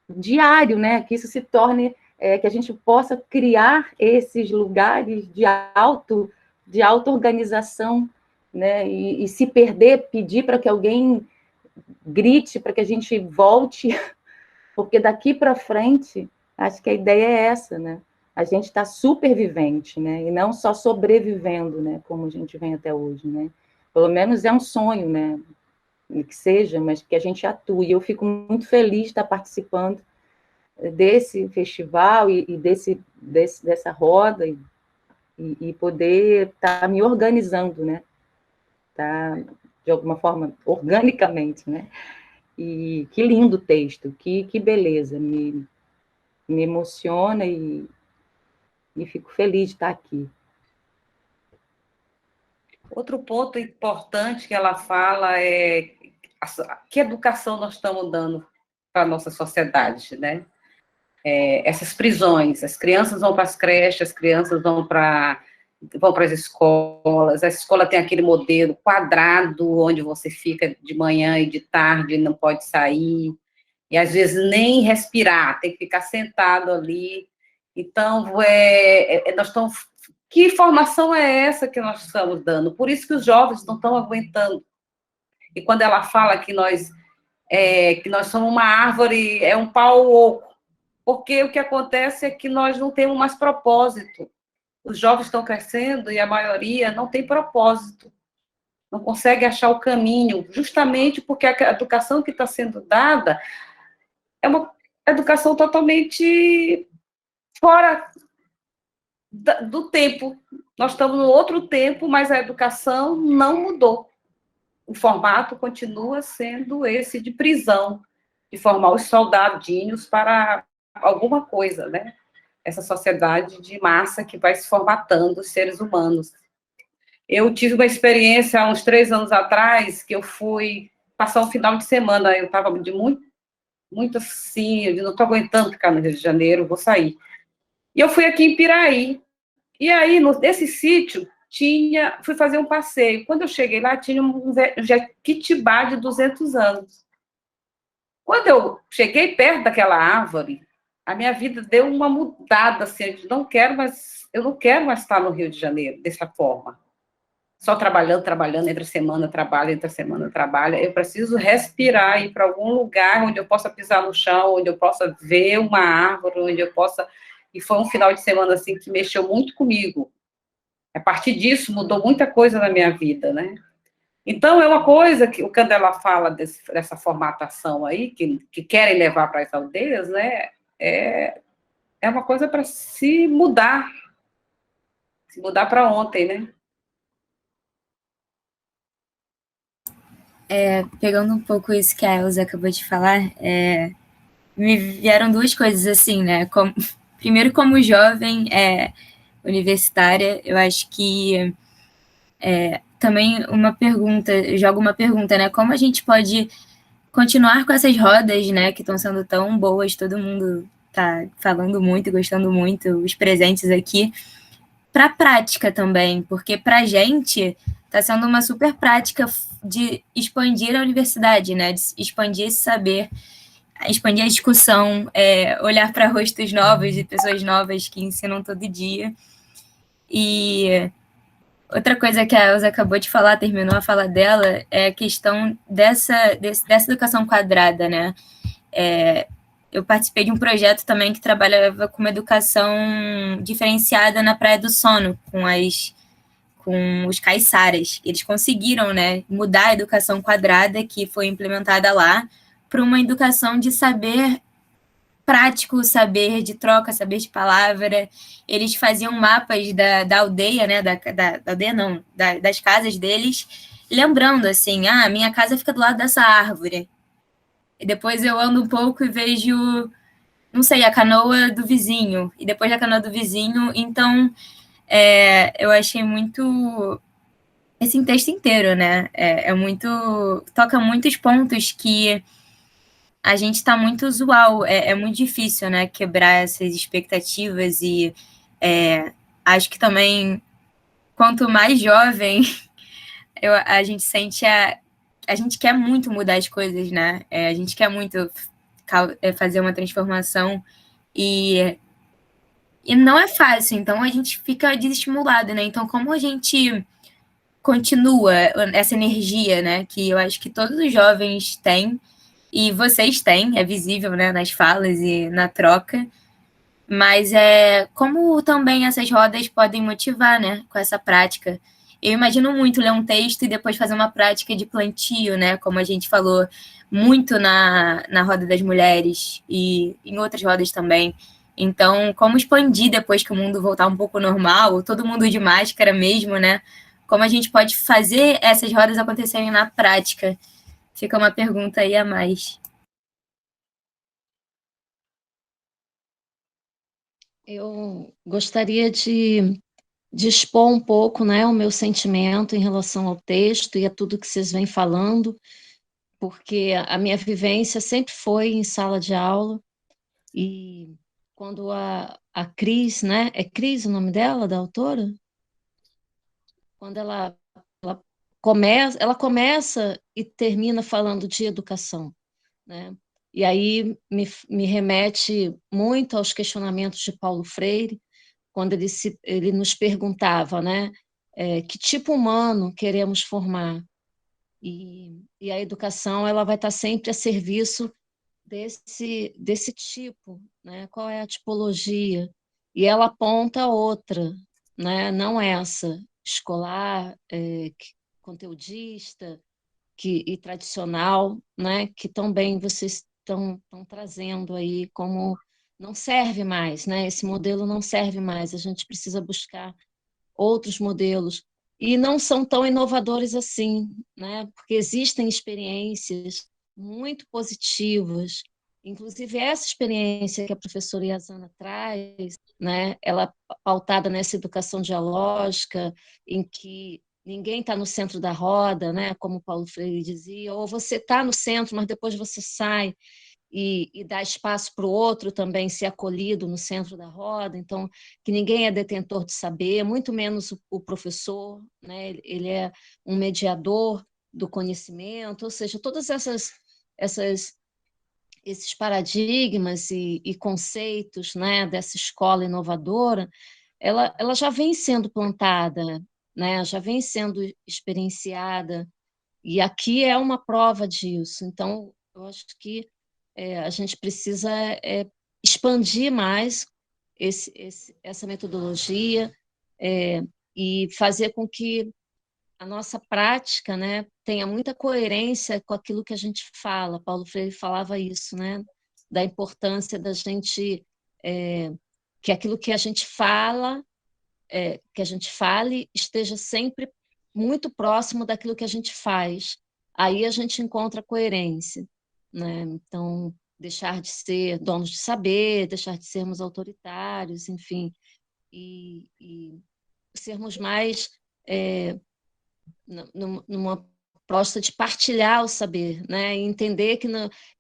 diário, né? Que isso se torne, que a gente possa criar esses lugares de auto-organização, né? E se perder, pedir para que alguém grite, para que a gente volte, porque daqui para frente, acho que a ideia é essa, né? A gente está supervivente, né? E não só sobrevivendo, né? Como a gente vem até hoje, né? Pelo menos é um sonho, né? Que seja, mas que a gente atue. E eu fico muito feliz de estar participando desse festival e dessa roda e poder estar me organizando, né? Tá, de alguma forma, organicamente, né? E que lindo texto, que beleza, me emociona e fico feliz de estar aqui. Outro ponto importante que ela fala é que educação nós estamos dando para a nossa sociedade, né? Essas prisões, as crianças vão para as creches, as crianças vão para as escolas, a escola tem aquele modelo quadrado, onde você fica de manhã e de tarde, não pode sair, e às vezes nem respirar, tem que ficar sentado ali. Então, nós estamos... Que formação é essa que nós estamos dando? Por isso que os jovens não estão aguentando. E quando ela fala que nós que nós somos uma árvore, é um pau oco, porque o que acontece é que nós não temos mais propósito. Os jovens estão crescendo e a maioria não tem propósito, não consegue achar o caminho, justamente porque a educação que está sendo dada é uma educação totalmente fora do tempo. Nós estamos no outro tempo, mas a educação não mudou. O formato continua sendo esse de prisão, de formar os soldadinhos para alguma coisa, né? Essa sociedade de massa que vai se formatando os seres humanos. Eu tive uma experiência há uns 3 anos atrás, que eu fui passar um final de semana, eu estava de muito assim, eu não estou aguentando ficar no Rio de Janeiro, vou sair. E eu fui aqui em Piraí, e aí, nesse sítio, fui fazer um passeio. Quando eu cheguei lá, tinha um jequitibá de 200 anos. Quando eu cheguei perto daquela árvore, a minha vida deu uma mudada, assim, eu não quero mais estar no Rio de Janeiro dessa forma. Só trabalhando, entre semana trabalho, entre semana trabalho. Eu preciso respirar, ir para algum lugar onde eu possa pisar no chão, onde eu possa ver uma árvore, onde eu possa... E foi um final de semana, assim, que mexeu muito comigo. A partir disso, mudou muita coisa na minha vida, né? Então, é uma coisa que, quando ela fala dessa formatação aí, que querem levar para as aldeias, né? É uma coisa para se mudar para ontem, né? Pegando um pouco isso que a Elza acabou de falar, me vieram duas coisas assim, né? Primeiro, como jovem universitária, eu acho que também jogo uma pergunta, né? Como a gente pode continuar com essas rodas, né, que estão sendo tão boas, todo mundo tá falando muito, gostando muito, os presentes aqui, para a prática também, porque para a gente está sendo uma super prática de expandir a universidade, né, de expandir esse saber, expandir a discussão, olhar para rostos novos, de pessoas novas que ensinam todo dia. E outra coisa que a Elza acabou de falar, terminou a fala dela, é a questão dessa educação quadrada, né? Eu participei de um projeto também que trabalhava com uma educação diferenciada na Praia do Sono, com os caiçaras. Eles conseguiram, né, mudar a educação quadrada que foi implementada lá para uma educação de saber prático, saber de troca, saber de palavra. Eles faziam mapas da aldeia, né, da aldeia não, das casas deles, lembrando assim, minha casa fica do lado dessa árvore. E depois eu ando um pouco e vejo, não sei, a canoa do vizinho. E depois da canoa do vizinho, então, eu achei muito... Esse texto inteiro, né, toca muitos pontos que a gente está muito usual, é muito difícil, né, quebrar essas expectativas e acho que também, quanto mais jovem, a gente sente a gente quer muito mudar as coisas, né, a gente quer muito fazer uma transformação e não é fácil, então a gente fica desestimulado, né, então como a gente continua essa energia, né, que eu acho que todos os jovens têm, e vocês têm, é visível, né, nas falas e na troca, mas como também essas rodas podem motivar, né, com essa prática. Eu imagino muito ler um texto e depois fazer uma prática de plantio, né, como a gente falou muito na Roda das Mulheres e em outras rodas também. Então, como expandir depois que o mundo voltar um pouco normal, todo mundo de máscara mesmo, né, como a gente pode fazer essas rodas acontecerem na prática? Fica uma pergunta aí a mais. Eu gostaria de expor um pouco, né, o meu sentimento em relação ao texto e a tudo que vocês vêm falando, porque a minha vivência sempre foi em sala de aula, e quando a Cris, né, é Cris o nome dela, da autora? Quando ela começa e termina falando de educação, né? E aí me remete muito aos questionamentos de Paulo Freire, quando ele nos perguntava, né, que tipo humano queremos formar? E a educação ela vai estar sempre a serviço desse tipo, né? Qual é a tipologia? E ela aponta outra, né? Não essa, escolar, conteudista e tradicional, né? Que também vocês estão trazendo aí como não serve mais, né? Esse modelo não serve mais, a gente precisa buscar outros modelos, e não são tão inovadores assim, né? Porque existem experiências muito positivas, inclusive essa experiência que a professora Yazana traz, né? Ela pautada nessa educação dialógica, em que ninguém está no centro da roda, né? Como Paulo Freire dizia, ou você está no centro, mas depois você sai e dá espaço para o outro também ser acolhido no centro da roda, então, que ninguém é detentor de saber, muito menos o professor, né? Ele é um mediador do conhecimento, ou seja, todas esses paradigmas e conceitos, né, dessa escola inovadora, ela já vem sendo plantada, né, já vem sendo experienciada, e aqui é uma prova disso. Então, eu acho que a gente precisa expandir mais essa metodologia, e fazer com que a nossa prática, né, tenha muita coerência com aquilo que a gente fala. Paulo Freire falava isso, né, da importância da gente, que aquilo que a gente fala, que a gente fale, esteja sempre muito próximo daquilo que a gente faz. Aí a gente encontra coerência, né? Então, deixar de ser donos de saber, deixar de sermos autoritários, enfim, e sermos mais numa proposta de partilhar o saber, né? E entender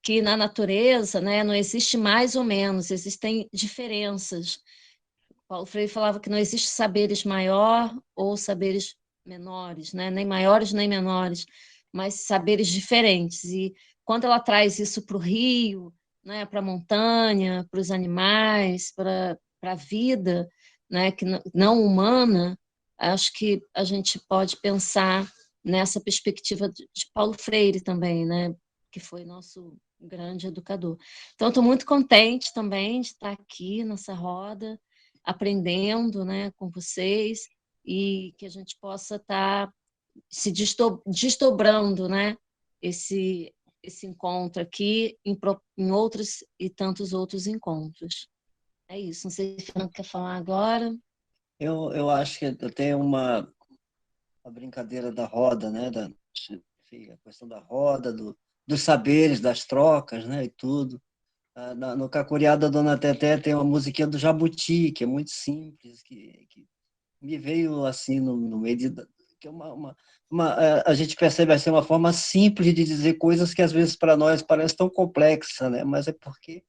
que na natureza, né, não existe mais ou menos, existem diferenças. Paulo Freire falava que não existe saberes maior ou saberes menores, né? Nem maiores nem menores, mas saberes diferentes. E quando ela traz isso para o rio, né, para a montanha, para os animais, para a vida, né, que não humana, acho que a gente pode pensar nessa perspectiva de Paulo Freire também, né, que foi nosso grande educador. Então, estou muito contente também de estar aqui nessa roda, aprendendo, né, com vocês, e que a gente possa estar se desdobrando, né, esse encontro aqui em outros e tantos outros encontros. É isso. Não sei se o Fernando quer falar agora. Eu acho que eu tenho uma brincadeira da roda, né? Enfim, a questão da roda, dos saberes, das trocas, né? E tudo. No Cacuriá da Dona Teté tem uma musiquinha do Jabuti, que é muito simples, que me veio assim no meio que é a gente percebe assim uma forma simples de dizer coisas que às vezes para nós parece tão complexa, né? Mas é porque,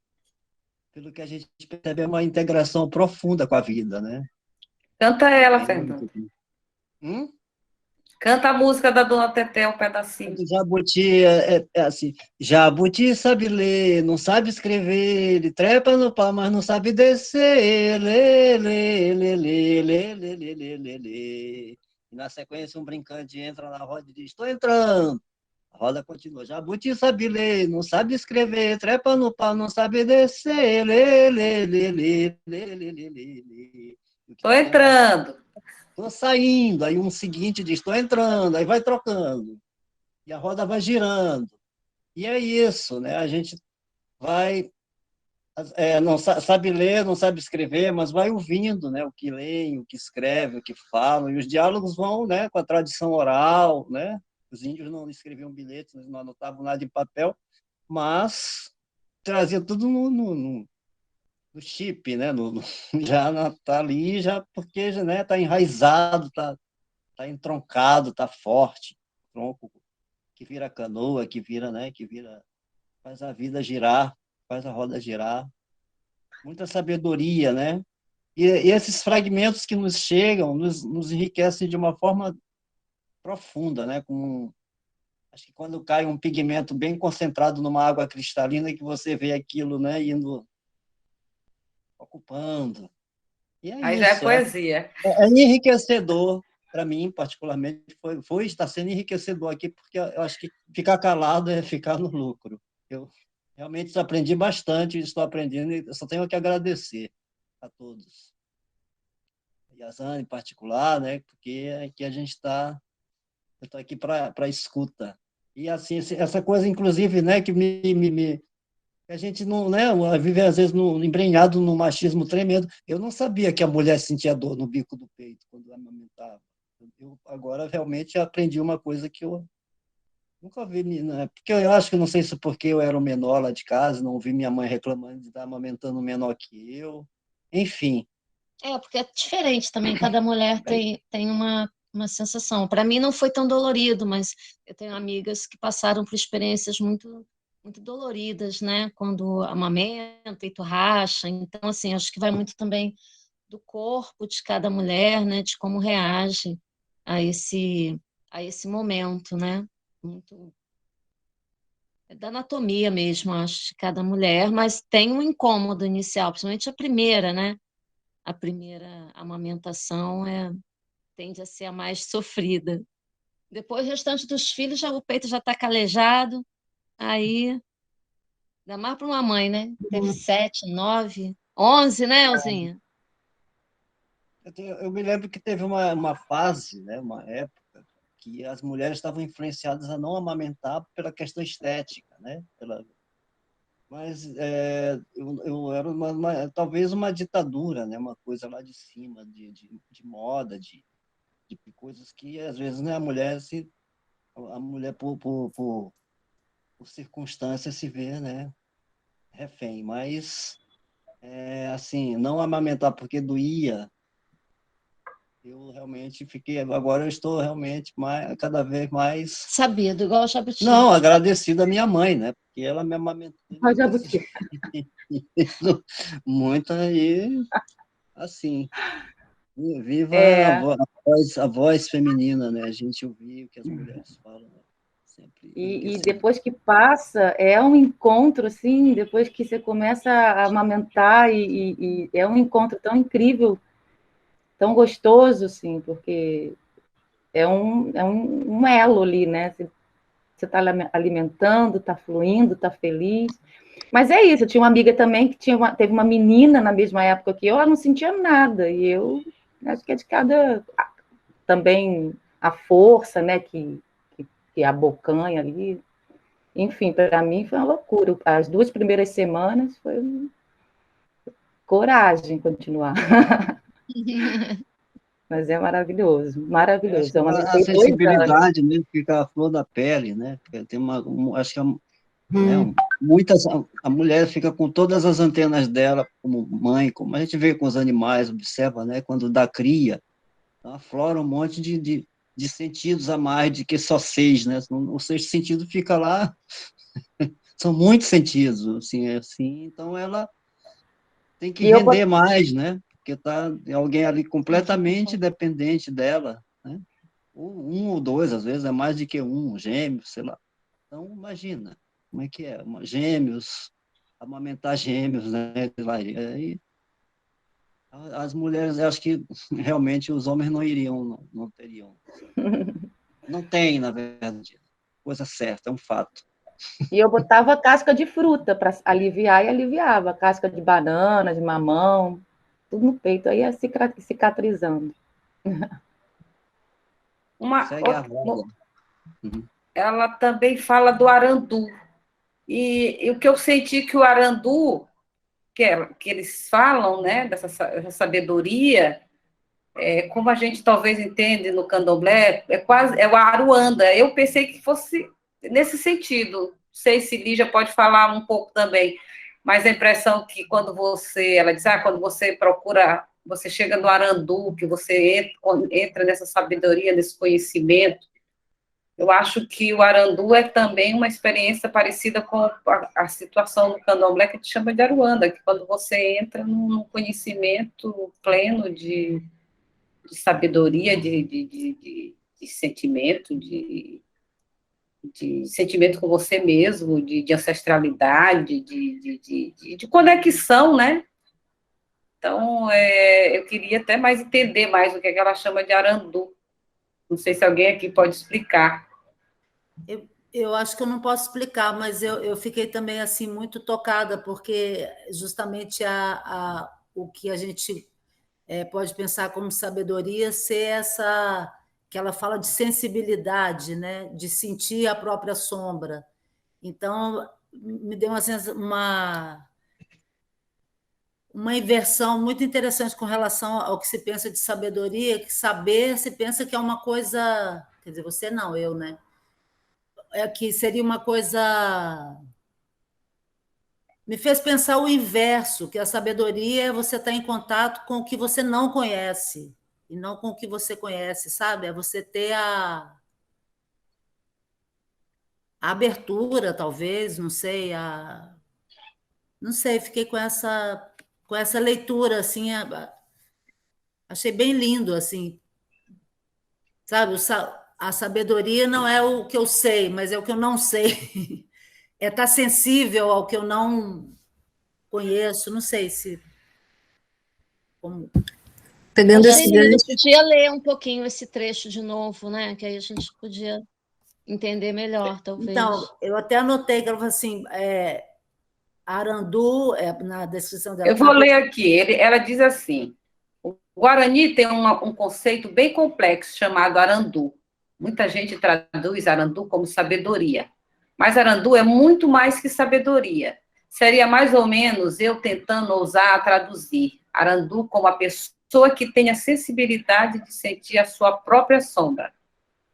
pelo que a gente percebe, é uma integração profunda com a vida, né? Canta ela, Fernando. Hum? Canta a música da Dona Teté, um pedacinho. Jabuti é assim, Jabuti sabe ler, não sabe escrever, ele trepa no pau, mas não sabe descer, lê, lê, lê, lê, lê, lê, lê, lê, lê, lê. E na sequência um brincante entra na roda e diz, estou entrando. A roda continua, Jabuti sabe ler, não sabe escrever, trepa no pau, não sabe descer, lê, lê, lê, lê, lê, lê, lê, lê. Estou entrando. Estou saindo, aí um seguinte diz, estou entrando, aí vai trocando, e a roda vai girando. E é isso, né? A gente vai, não sabe ler, não sabe escrever, mas vai ouvindo, né? O que leem, o que escrevem, o que falam, e os diálogos vão, né? Com a tradição oral, né? Os índios não escreviam bilhetes, não anotavam nada em papel, mas trazia tudo no chip, né? Já está ali, já porque já, né? Está enraizado, está entroncado, está forte, tronco que vira canoa, que vira, né? Faz a vida girar, faz a roda girar. Muita sabedoria, né? E esses fragmentos que nos chegam nos enriquecem de uma forma profunda, né? Acho que quando cai um pigmento bem concentrado numa água cristalina, que você vê aquilo, né? Indo ocupando. E é Aí isso, já é poesia. é enriquecedor. para mim, particularmente, está sendo enriquecedor aqui, porque eu acho que ficar calado é ficar no lucro. Eu realmente aprendi bastante, estou aprendendo, e eu só tenho que agradecer a todos. E a Zana, em particular, né, porque aqui eu estou aqui para escuta. E, assim, essa coisa, inclusive, né, que a gente não, né, vive, às vezes, embrenhado num machismo tremendo. Eu não sabia que a mulher sentia dor no bico do peito quando amamentava. Eu agora realmente aprendi uma coisa que eu nunca vi, né? Porque eu acho que, não sei se porque eu era o menor lá de casa, não vi minha mãe reclamando de estar amamentando um menor que eu. Enfim. Porque é diferente também, cada mulher tem uma sensação. Para mim não foi tão dolorido, mas eu tenho amigas que passaram por experiências muito, muito doloridas, né? Quando amamenta e tu racha. Então, assim, acho que vai muito também do corpo de cada mulher, né? De como reage a esse momento, né? Muito da anatomia mesmo, acho, de cada mulher, mas tem um incômodo inicial, principalmente a primeira, né? A primeira amamentação tende a ser a mais sofrida. Depois, o restante dos filhos, o peito já está calejado, aí, ainda mais para uma mãe, né? Teve 7, 9, 11, né, Elzinha? Eu me lembro que teve uma fase, né, uma época, que as mulheres estavam influenciadas a não amamentar pela questão estética, né? Mas eu era talvez uma ditadura, né? Uma coisa lá de cima, de moda, de coisas que, às vezes, né, a mulher, por circunstâncias, se vê, né, refém. Mas, assim, não amamentar porque doía, eu realmente fiquei... Agora eu estou realmente cada vez mais... Sabido, igual o Jabuti. Não, agradecido à minha mãe, né? Porque ela me amamentou. O Jabuti. Muito aí, assim... Viva a voz feminina, né? A gente ouvir o que as mulheres falam, né? Sempre E depois que passa, é um encontro, assim, depois que você começa a amamentar, e é um encontro tão incrível, tão gostoso, assim, porque é um elo ali, né? Você está alimentando, está fluindo, está feliz. Mas é isso, eu tinha uma amiga também que teve uma menina na mesma época que eu, ela não sentia nada, e eu acho que é de cada... Também a força, né, que abocanha ali. Enfim, para mim foi uma loucura. As 2 primeiras semanas foi coragem continuar. Mas é maravilhoso, maravilhoso. Eu a amamentei 2 anos. sensibilidade, né? Fica a flor da pele, né? Tem acho que a mulher fica com todas as antenas dela como mãe, como a gente vê com os animais, observa, né? Quando dá cria, aflora um monte de sentidos a mais de que só 6, né? O 6º sentido fica lá, são muitos sentidos, assim, então ela tem que render mais, né? Porque tem alguém ali completamente dependente dela, né? Um ou 2, às vezes, é mais do que um, gêmeos, sei lá. Então, imagina, como é que é? Gêmeos, amamentar gêmeos, né? Sei lá, aí, as mulheres, eu acho que realmente os homens não iriam, não teriam. Não tem, na verdade, coisa certa, é um fato. E eu botava casca de fruta para aliviar, e aliviava. Casca de banana, de mamão, tudo no peito, aí ia cicatrizando. Ela também fala do arandu. E o que eu senti que o arandu, que eles falam, né, dessa sabedoria, como a gente talvez entende no candomblé, é o aruanda. Eu pensei que fosse nesse sentido. Não sei se Lígia pode falar um pouco também, mas a impressão que ela diz, quando você procura, você chega no arandu, que você entra nessa sabedoria, nesse conhecimento. Eu acho que o arandu é também uma experiência parecida com a situação do candomblé, que a gente chama de aruanda, que quando você entra num conhecimento pleno de sabedoria, de sentimento, de sentimento com você mesmo, de ancestralidade, de conexão, né? Então, eu queria até mais entender mais o que ela chama de arandu. Não sei se alguém aqui pode explicar. Eu acho que eu não posso explicar, mas eu fiquei também assim muito tocada, porque justamente o que a gente pode pensar como sabedoria ser essa que ela fala de sensibilidade, né? De sentir a própria sombra. Então, me deu uma inversão muito interessante com relação ao que se pensa de sabedoria, que saber se pensa que é uma coisa... Quer dizer, você não, eu, né? É que seria uma coisa... Me fez pensar o inverso, que a sabedoria é você estar em contato com o que você não conhece, e não com o que você conhece, sabe? É você ter a abertura, talvez, não sei, não sei, fiquei com essa leitura, assim, achei bem lindo, assim, sabe? A sabedoria não é o que eu sei, mas é o que eu não sei. É estar sensível ao que eu não conheço, não sei se... Como... Pegando esse Angelina, gancho. podia ler um pouquinho esse trecho de novo, né? Que aí a gente podia entender melhor, talvez. Então, eu até anotei que ela falou assim, Arandu, na descrição dela. Eu vou ler aqui. Ela diz assim: o Guarani tem um conceito bem complexo chamado Arandu. Muita gente traduz Arandu como sabedoria. Mas Arandu é muito mais que sabedoria. Seria mais ou menos eu tentando ousar traduzir Arandu como a pessoa que tem a sensibilidade de sentir a sua própria sombra.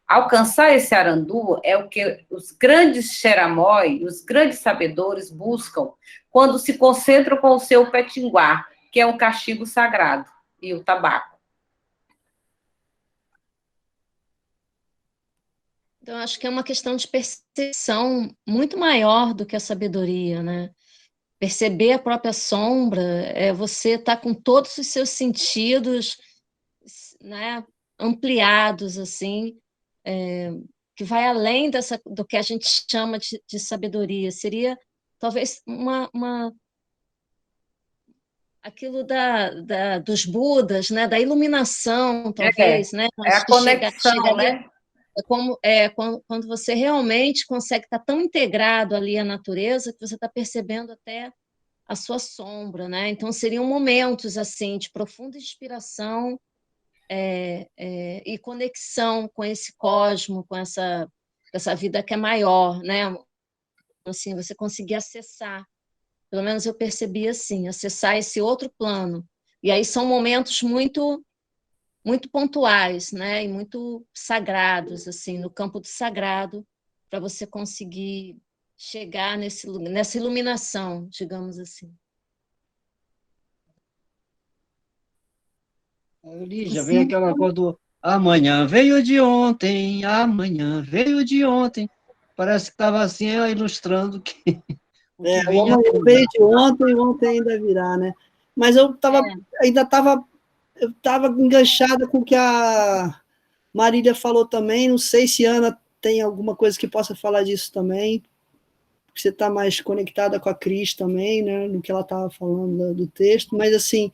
Alcançar esse Arandu é o que os grandes xeramói, os grandes sabedores buscam quando se concentram com o seu petinguá, que é um cachimbo sagrado, e o tabaco. Então, acho que é uma questão de percepção muito maior do que a sabedoria, né? Perceber a própria sombra é você estar com todos os seus sentidos, né, ampliados, assim, que vai além do que a gente chama de sabedoria. Seria, talvez, aquilo dos Budas, né, da iluminação, talvez, né? É a conexão, né? Quando você realmente consegue estar tão integrado ali à natureza que você está percebendo até a sua sombra, né? Então seriam momentos assim de profunda inspiração e conexão com esse cosmo, com essa vida que é maior, né? Assim, você conseguir acessar, pelo menos eu percebi assim, acessar esse outro plano. E aí são momentos muito muito pontuais, né, e muito sagrados, assim, no campo do sagrado, para você conseguir chegar nessa iluminação, digamos assim. Lígia, vem aquela coisa do amanhã veio de ontem, amanhã veio de ontem. Parece que estava assim, ela ilustrando que o que O vinha. amanhã veio de ontem, ontem ainda virá, né? Mas eu ainda estava enganchada com o que a Marília falou também. Não sei se a Ana tem alguma coisa que possa falar disso também. Você está mais conectada com a Cris também, né? No que ela estava falando do texto. Mas, assim,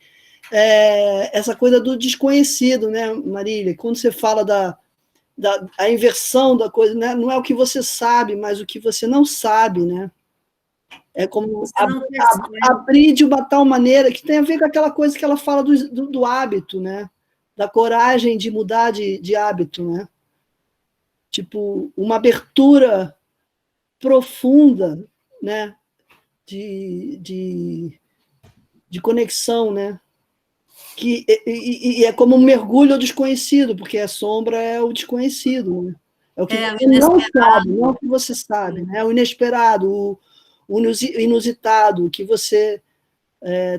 essa coisa do desconhecido, né, Marília? Quando você fala a inversão da coisa, né? Não é o que você sabe, mas o que você não sabe, né? É como abrir de uma tal maneira que tem a ver com aquela coisa que ela fala do hábito, né? Da coragem de mudar de hábito, né? Tipo, uma abertura profunda, né? De conexão, né? E é como um mergulho ao desconhecido, porque a sombra é o desconhecido, né? É o que você não sabe, não é o que você sabe, né? É o inesperado, o inusitado, que você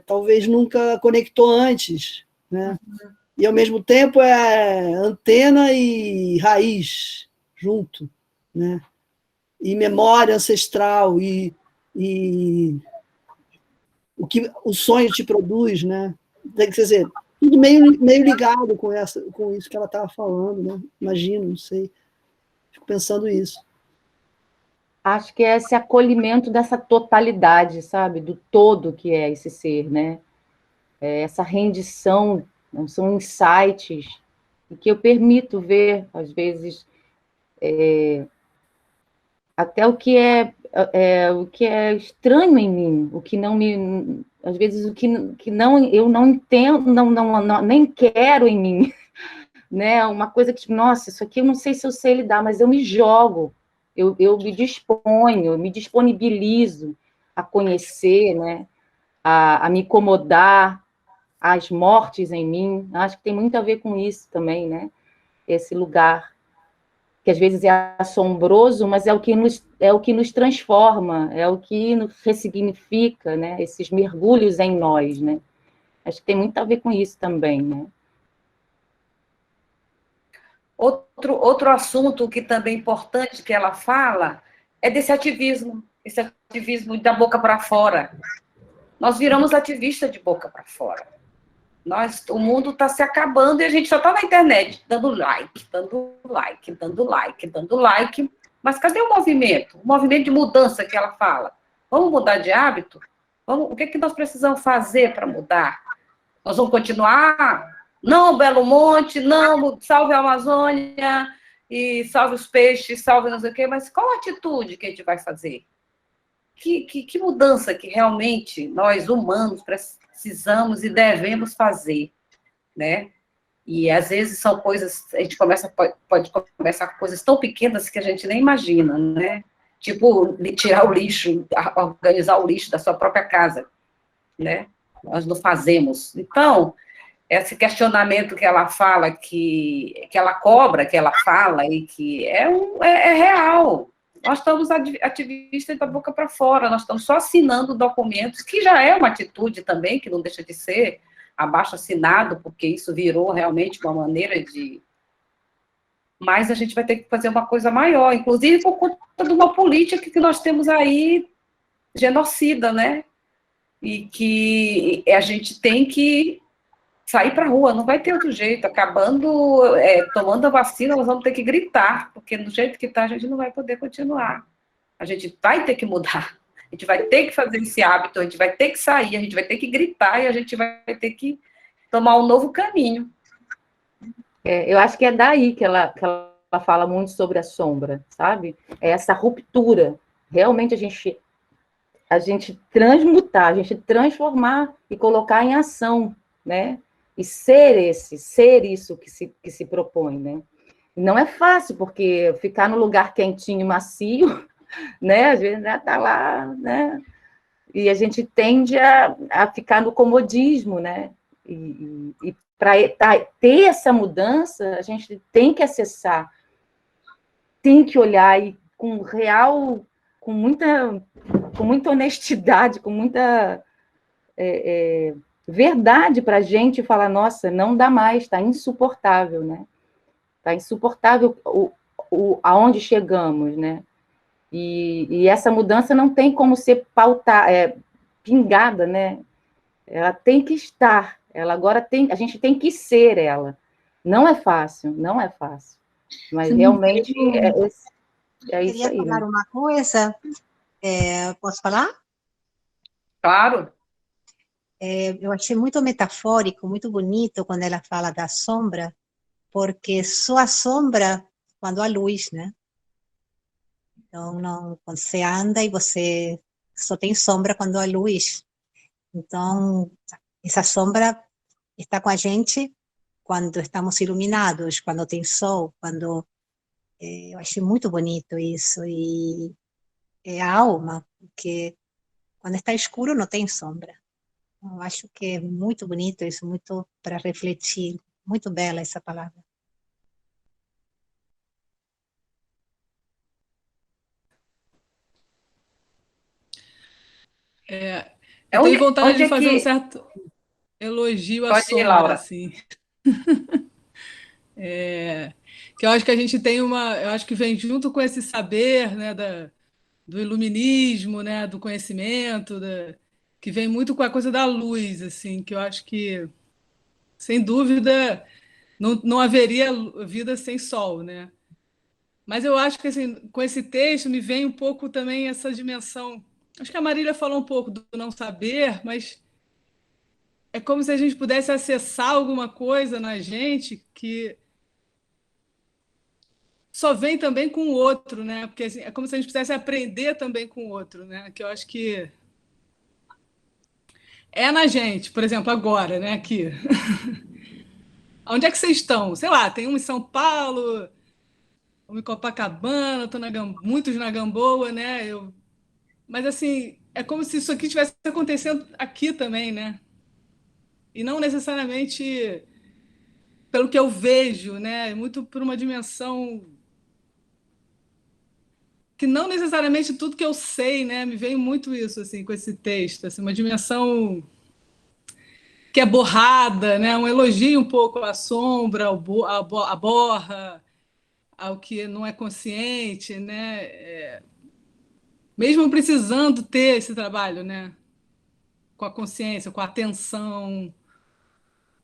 talvez nunca conectou antes, né? E, ao mesmo tempo, é antena e raiz junto, né? E memória ancestral, e o que o sonho te produz, né? Quer dizer, tudo meio ligado com isso que ela estava falando, né? Imagino, não sei. Fico pensando isso. Acho que é esse acolhimento dessa totalidade, sabe? Do todo que é esse ser, né? Essa rendição, são insights e que eu permito ver, às vezes, até o que é estranho em mim, o que não me, às vezes o que não eu não entendo, nem quero em mim, né? Uma coisa que, nossa, isso aqui eu não sei se eu sei lidar, mas eu me jogo, eu me disponho, eu me disponibilizo a conhecer, né? A me incomodar, as mortes em mim. Acho que tem muito a ver com isso também, né? Esse lugar que às vezes é assombroso, mas é o que nos transforma, é o que nos ressignifica, né? Esses mergulhos em nós, né? Acho que tem muito a ver com isso também, né? Outro assunto que também é importante que ela fala é desse ativismo da boca para fora. Nós viramos ativistas de boca para fora. O mundo está se acabando e a gente só está na internet, dando like, dando like, dando like, dando like. Mas cadê o movimento? O movimento de mudança que ela fala. Vamos mudar de hábito? O que nós precisamos fazer para mudar? Nós vamos continuar? Não, Belo Monte, não, salve a Amazônia, e salve os peixes, salve não sei o quê, mas qual a atitude que a gente vai fazer? Que mudança que realmente nós, humanos, precisamos e devemos fazer, né? E, às vezes, são coisas, a gente pode começar com coisas tão pequenas que a gente nem imagina, né? Tipo, tirar o lixo, organizar o lixo da sua própria casa, né? Nós não fazemos. Então, esse questionamento que ela fala, que ela cobra, que ela fala, e que é real. Nós estamos ativistas da boca para fora, nós estamos só assinando documentos, que já é uma atitude também, que não deixa de ser abaixo-assinado, porque isso virou realmente uma maneira de... Mas a gente vai ter que fazer uma coisa maior, inclusive por conta de uma política que nós temos aí, genocida, né? E que a gente tem que sair para a rua, não vai ter outro jeito. Tomando a vacina, nós vamos ter que gritar, porque do jeito que está, a gente não vai poder continuar. A gente vai ter que mudar, a gente vai ter que fazer esse hábito, a gente vai ter que sair, a gente vai ter que gritar e a gente vai ter que tomar um novo caminho. Eu acho que é daí que ela fala muito sobre a sombra, sabe? É essa ruptura. Realmente a gente transmutar, a gente transformar e colocar em ação, né? E ser isso que se propõe, né? Não é fácil, porque ficar no lugar quentinho e macio, né? Às vezes tá lá, né? E a gente tende a ficar no comodismo, né? E para ter essa mudança, a gente tem que acessar, tem que olhar e com muita honestidade, com muita verdade para a gente falar, nossa, não dá mais, está insuportável, né? Está insuportável aonde chegamos, né? E essa mudança não tem como ser pingada, né? Ela tem que estar, a gente tem que ser ela. Não é fácil, não é fácil. Mas realmente é isso queria aí. falar Né? uma coisa, posso falar? Claro. Eu achei muito metafórico, muito bonito quando ela fala da sombra, porque só a sombra quando há luz, né? Então, quando você anda e você só tem sombra quando há luz. Então, essa sombra está com a gente quando estamos iluminados, quando tem sol, eu achei muito bonito isso, e é a alma, porque quando está escuro não tem sombra. Eu acho que é muito bonito isso, muito para refletir, muito bela essa palavra. Eu tenho vontade de fazer um certo elogio à Pode ir, sombra, Laura. assim. Que eu acho que a gente tem eu acho que vem junto com esse saber, né, do iluminismo, né, do conhecimento, que vem muito com a coisa da luz, assim, que eu acho que, sem dúvida, não haveria vida sem sol, né? Mas eu acho que, assim, com esse texto me vem um pouco também essa dimensão. Acho que a Marília falou um pouco do não saber, mas é como se a gente pudesse acessar alguma coisa na gente que só vem também com o outro, né? Porque assim, é como se a gente pudesse aprender também com o outro, né? Que eu acho que é na gente, por exemplo, agora, né? Aqui. Onde é que vocês estão? Sei lá, tem um em São Paulo, um em Copacabana, tô muitos na Gamboa, né? Mas assim, é como se isso aqui estivesse acontecendo aqui também, né? E não necessariamente pelo que eu vejo, né? Muito por uma dimensão que não necessariamente tudo que eu sei, né? Me veio muito isso assim com esse texto, assim, uma dimensão que é borrada, né? Um elogio um pouco à sombra, à borra, ao que não é consciente, né? Mesmo precisando ter esse trabalho, né? Com a consciência, com a atenção,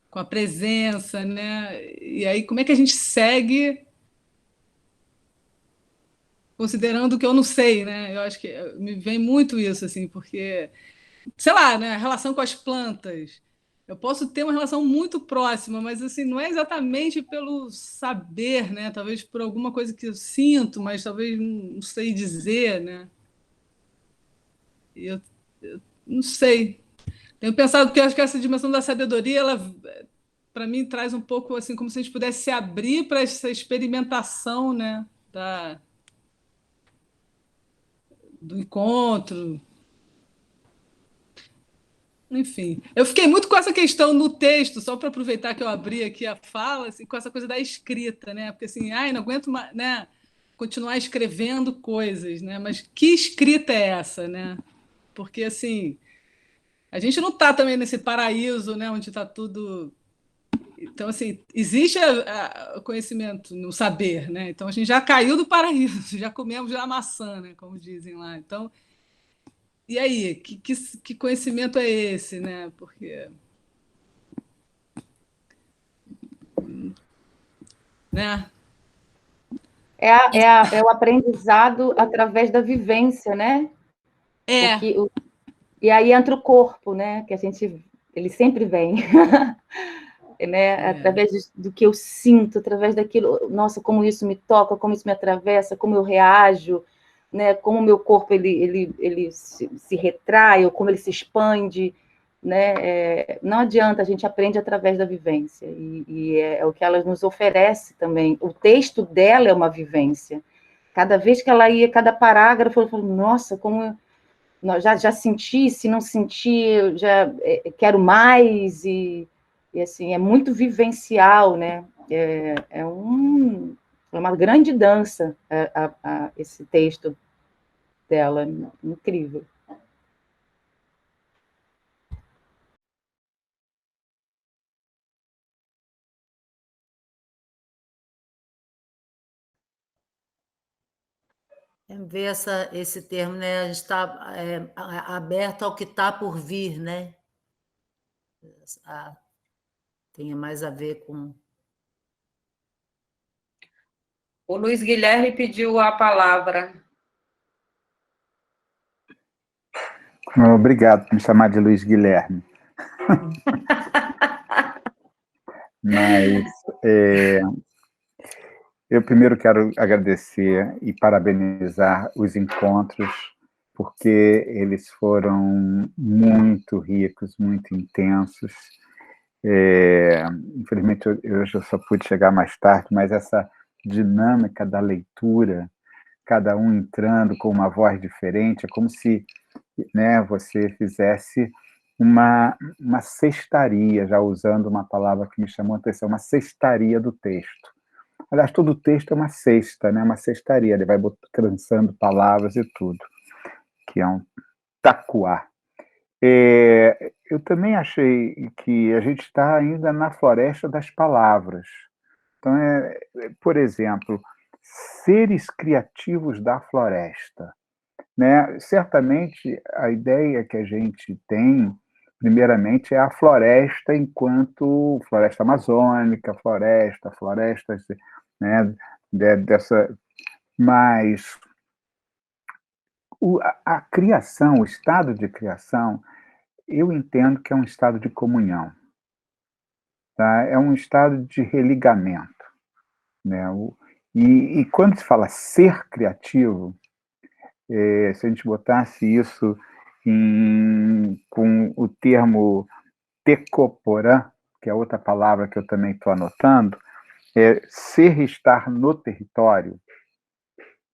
com a presença, né? E aí, como é que a gente segue considerando que eu não sei, né? Eu acho que me vem muito isso, assim, porque, sei lá, né? A relação com as plantas. Eu posso ter uma relação muito próxima, mas assim, não é exatamente pelo saber, né? Talvez por alguma coisa que eu sinto, mas talvez não sei dizer, né? E eu não sei. Tenho pensado que eu acho que essa dimensão da sabedoria, ela, para mim, traz um pouco assim, como se a gente pudesse se abrir para essa experimentação, né? Do encontro. Enfim, eu fiquei muito com essa questão no texto, só para aproveitar que eu abri aqui a fala, assim, com essa coisa da escrita, né? Porque assim, ai, não aguento mais, né? Continuar escrevendo coisas, né? Mas que escrita é essa, né? Porque assim, a gente não está também nesse paraíso, né? Onde está tudo. Então, assim, existe o conhecimento no saber, né? Então, a gente já caiu do paraíso, já comemos já a maçã, né? Como dizem lá. Então, e aí? Que conhecimento é esse, né? Porque... Né? É o aprendizado através da vivência, né? E aí entra o corpo, né? Que ele sempre vem. Né? Através do que eu sinto, através daquilo, nossa, como isso me toca, como isso me atravessa, como eu reajo, né? Como o meu corpo ele se retrai, ou como ele se expande, né? Não adianta, a gente aprende através da vivência, e é o que ela nos oferece também. O texto dela é uma vivência. Cada vez que ela ia, cada parágrafo, eu falo, nossa, como já senti, se não senti, já quero mais, e assim, é muito vivencial, né? É uma grande dança esse texto dela, incrível. Ver esse termo, né? A gente está aberto ao que está por vir, né? Tem mais a ver com... O Luiz Guilherme pediu a palavra. Obrigado por me chamar de Luiz Guilherme. Mas eu primeiro quero agradecer e parabenizar os encontros, porque eles foram muito ricos, muito intensos. Infelizmente, hoje eu só pude chegar mais tarde, mas essa dinâmica da leitura, cada um entrando com uma voz diferente, é como se, né, você fizesse uma cestaria, já usando uma palavra que me chamou a atenção, uma cestaria do texto. Aliás, todo texto é uma cesta, né? Uma cestaria, ele vai trançando palavras e tudo, que é um tacuá. Eu também achei que a gente está ainda na floresta das palavras. Então, por exemplo, seres criativos da floresta, né? Certamente, a ideia que a gente tem, primeiramente, é a floresta enquanto floresta amazônica, florestas, né? Mas a criação, o estado de criação, eu entendo que é um estado de comunhão, tá? É um estado de religamento, né? E quando se fala ser criativo, se a gente botasse isso com o termo tecoporã, que é outra palavra que eu também estou anotando, ser e estar no território,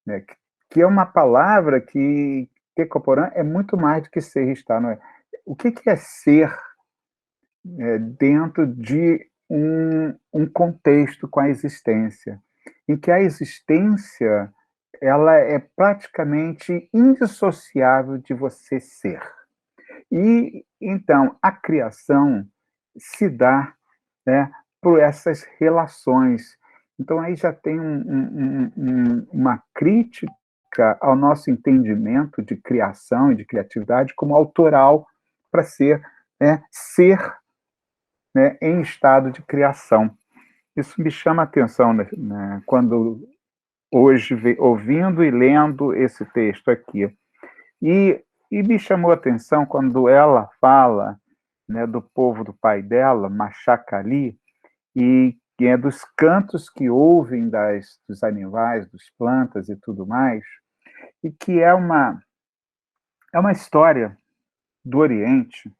né, que é uma palavra que tecoporã é muito mais do que ser e estar. Não é? O que é ser dentro de um contexto com a existência, em que a existência ela é praticamente indissociável de você ser. E, então, a criação se dá, né, por essas relações. Então, aí já tem uma crítica ao nosso entendimento de criação e de criatividade como autoral para ser, né, em estado de criação. Isso me chama a atenção, né, quando hoje, ouvindo e lendo esse texto aqui. E me chamou a atenção quando ela fala, né, do povo do pai dela, Machacali, e que é dos cantos que ouvem dos animais, das plantas e tudo mais, e que é uma história do Oriente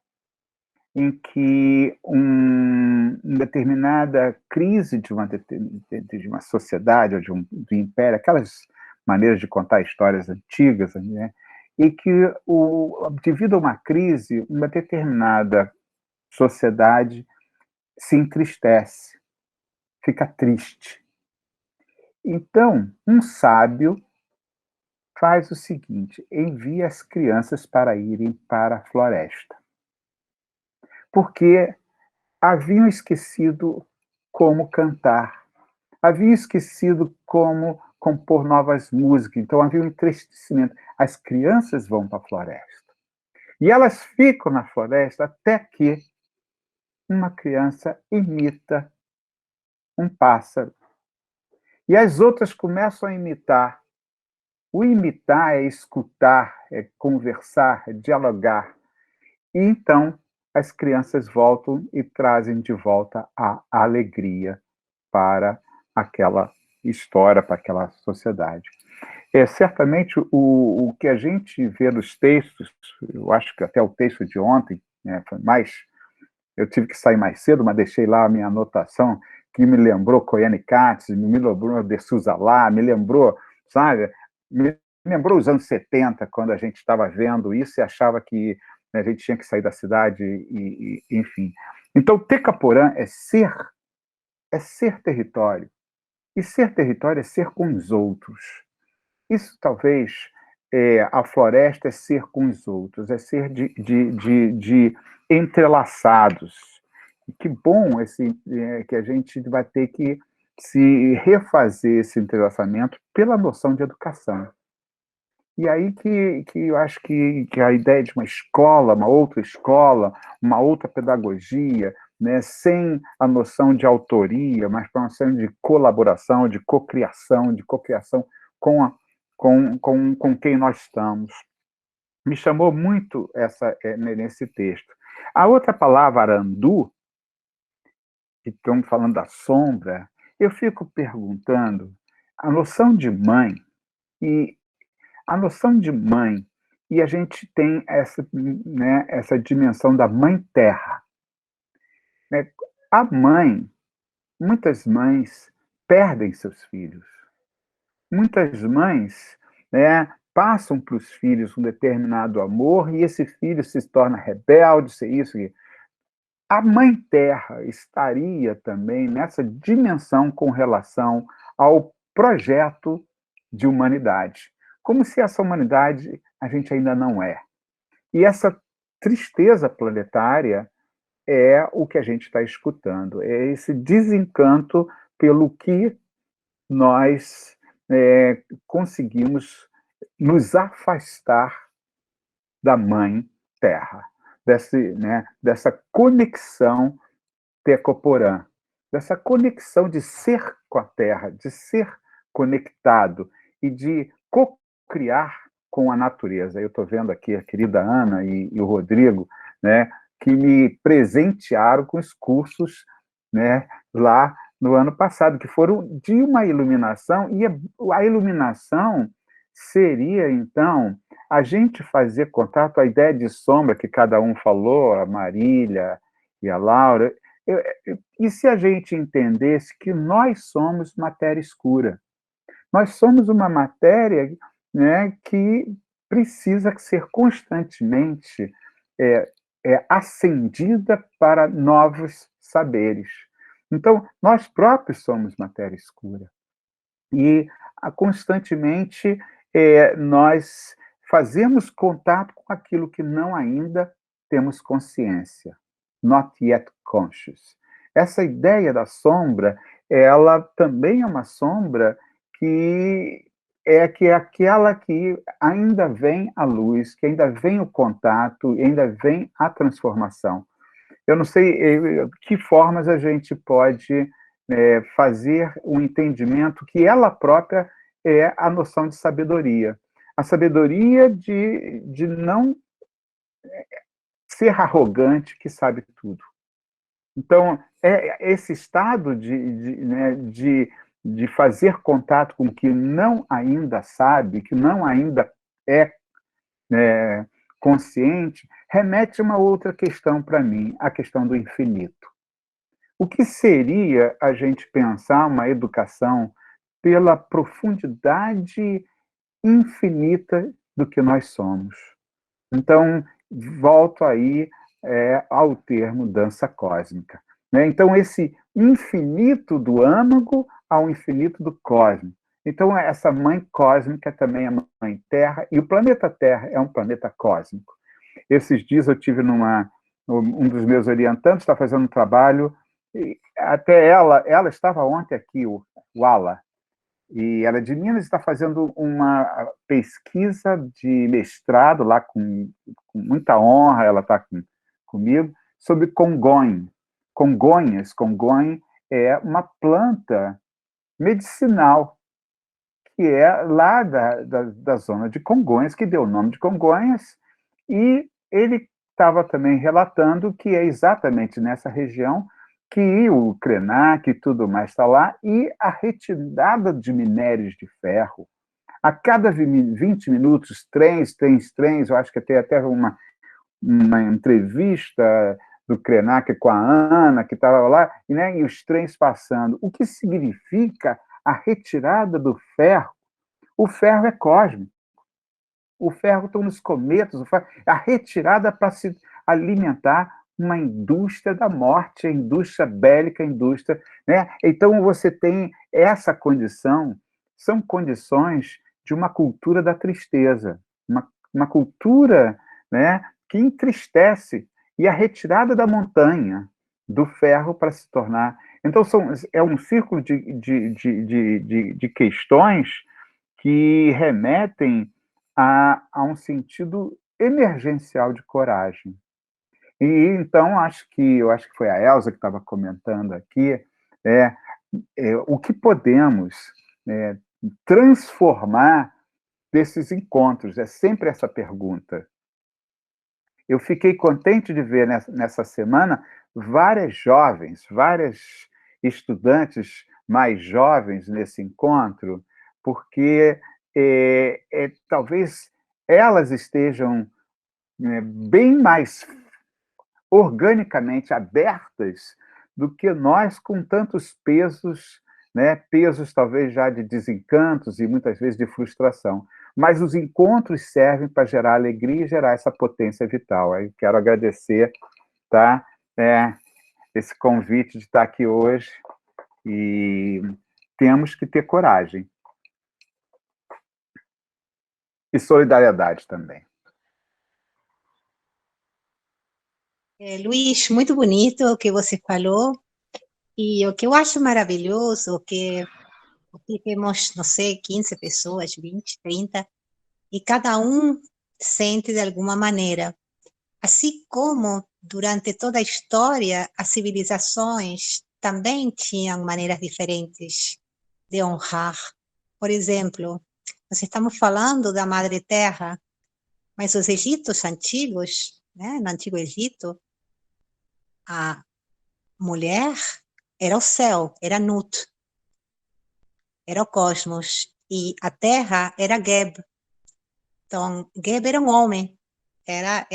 em que uma determinada crise de uma sociedade ou de um império, aquelas maneiras de contar histórias antigas, né, e que, devido a uma crise, uma determinada sociedade se entristece, fica triste. Então, um sábio faz o seguinte: envia as crianças para irem para a floresta, porque haviam esquecido como cantar, haviam esquecido como compor novas músicas, então havia um entristecimento. As crianças vão para a floresta. E elas ficam na floresta até que uma criança imita um pássaro. E as outras começam a imitar. O imitar é escutar, é conversar, é dialogar. E então as crianças voltam e trazem de volta a alegria para aquela história, para aquela sociedade. Certamente o que a gente vê nos textos, eu acho que até o texto de ontem, né, foi mais, eu tive que sair mais cedo, mas deixei lá a minha anotação, que me lembrou Koyaanisqatsi Katz, me lembrou de Souza Lá, me lembrou, sabe, me lembrou os anos 70, quando a gente estava vendo isso e achava que, né, a gente tinha que sair da cidade, enfim. Então, Tecaporã é ser território. E ser território é ser com os outros. Isso talvez, a floresta é ser com os outros, é ser de entrelaçados. E que bom que a gente vai ter que se refazer esse entrelaçamento pela noção de educação. E aí que eu acho que a ideia de uma escola, uma outra pedagogia, né, sem a noção de autoria, mas com a noção de colaboração, de cocriação com quem nós estamos. Me chamou muito nesse texto. A outra palavra, arandu, que estamos falando da sombra, eu fico perguntando a noção de mãe, e a gente tem essa dimensão da mãe terra. Né? Muitas mães perdem seus filhos. Muitas mães, né, passam para os filhos um determinado amor e esse filho se torna rebelde, isso. A Mãe Terra estaria também nessa dimensão com relação ao projeto de humanidade, como se essa humanidade a gente ainda não é. E essa tristeza planetária é o que a gente está escutando, é esse desencanto pelo que nós conseguimos nos afastar da Mãe Terra, dessa conexão tecoporã, dessa conexão de ser com a Terra, de ser conectado e de co-criar com a natureza. Eu estou vendo aqui a querida Ana e o Rodrigo, né, que me presentearam com os cursos, né, lá no ano passado, que foram de uma iluminação, e a iluminação seria, então, a gente fazer contato, a ideia de sombra que cada um falou, a Marília e a Laura, e se a gente entendesse que nós somos matéria escura? Nós somos uma matéria, né, que precisa ser constantemente acendida para novos saberes. Então, nós próprios somos matéria escura. E constantemente nós fazemos contato com aquilo que não ainda temos consciência. Not yet conscious. Essa ideia da sombra, ela também é uma sombra que é aquela que ainda vem a luz, que ainda vem o contato, ainda vem a transformação. Eu não sei que formas a gente pode fazer um entendimento que ela própria é a noção de sabedoria. A sabedoria de não ser arrogante que sabe tudo. Então, esse estado de fazer contato com o que não ainda sabe, que não ainda é consciente, remete a uma outra questão para mim, a questão do infinito. O que seria a gente pensar uma educação pela profundidade infinita do que nós somos? Então, volto aí ao termo dança cósmica. Né? Então, esse infinito do âmago ao infinito do cosmos. Então, essa mãe cósmica também é mãe Terra, e o planeta Terra é um planeta cósmico. Esses dias eu tive um dos meus orientantes está fazendo um trabalho, e até ela estava ontem aqui, o Ala, e ela é de Minas, está fazendo uma pesquisa de mestrado lá com muita honra, ela está comigo, sobre congonha. Congonha é uma planta medicinal, que é lá da zona de Congonhas, que deu o nome de Congonhas, e ele estava também relatando que é exatamente nessa região que o Krenak e tudo mais está lá, e a retirada de minérios de ferro. A cada 20 minutos, trens, eu acho que tem até uma entrevista do Krenak com a Ana, que estava lá, né, e os trens passando. O que significa a retirada do ferro? O ferro é cósmico. O ferro está nos cometas, a retirada para se alimentar uma indústria da morte, a indústria bélica, a indústria... Né? Então, você tem essa condição, são condições de uma cultura da tristeza, uma cultura, né, que entristece, e a retirada da montanha, do ferro para se tornar... Então, é um círculo de questões que remetem a um sentido emergencial de coragem. E então, eu acho que foi a Elza que estava comentando aqui, o que podemos transformar desses encontros, é sempre essa pergunta. Eu fiquei contente de ver nessa semana várias estudantes mais jovens nesse encontro, porque talvez elas estejam bem mais organicamente abertas do que nós, com tantos pesos, né? Pesos talvez já de desencantos e muitas vezes de frustração. Mas os encontros servem para gerar alegria e gerar essa potência vital. Eu quero agradecer, tá? Esse convite de estar aqui hoje, e temos que ter coragem. E solidariedade também. Luiz, muito bonito o que você falou, e o que eu acho maravilhoso, que temos, não sei, 15 pessoas, 20, 30, e cada um sente de alguma maneira. Assim como, durante toda a história, as civilizações também tinham maneiras diferentes de honrar. Por exemplo, nós estamos falando da Madre Terra, mas os egípcios antigos, né, no Antigo Egito, a mulher era o céu, era Nut, era o cosmos, e a Terra era Geb. Então, Geb era um homem, era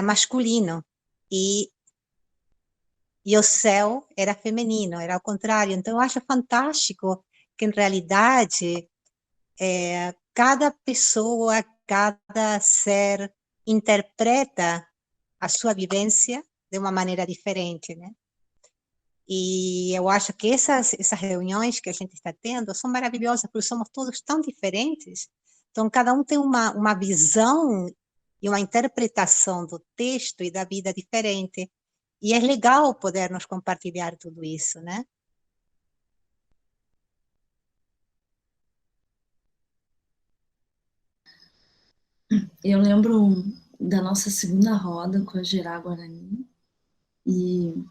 masculino, e o céu era feminino, era ao contrário. Então, eu acho fantástico que, em realidade, cada pessoa, cada ser interpreta a sua vivência de uma maneira diferente, né? E eu acho que essas reuniões que a gente está tendo são maravilhosas, porque somos todos tão diferentes. Então, cada um tem uma visão e uma interpretação do texto e da vida diferente. E é legal podermos compartilhar tudo isso, né? Eu lembro da nossa segunda roda com a Gerá Guarani, e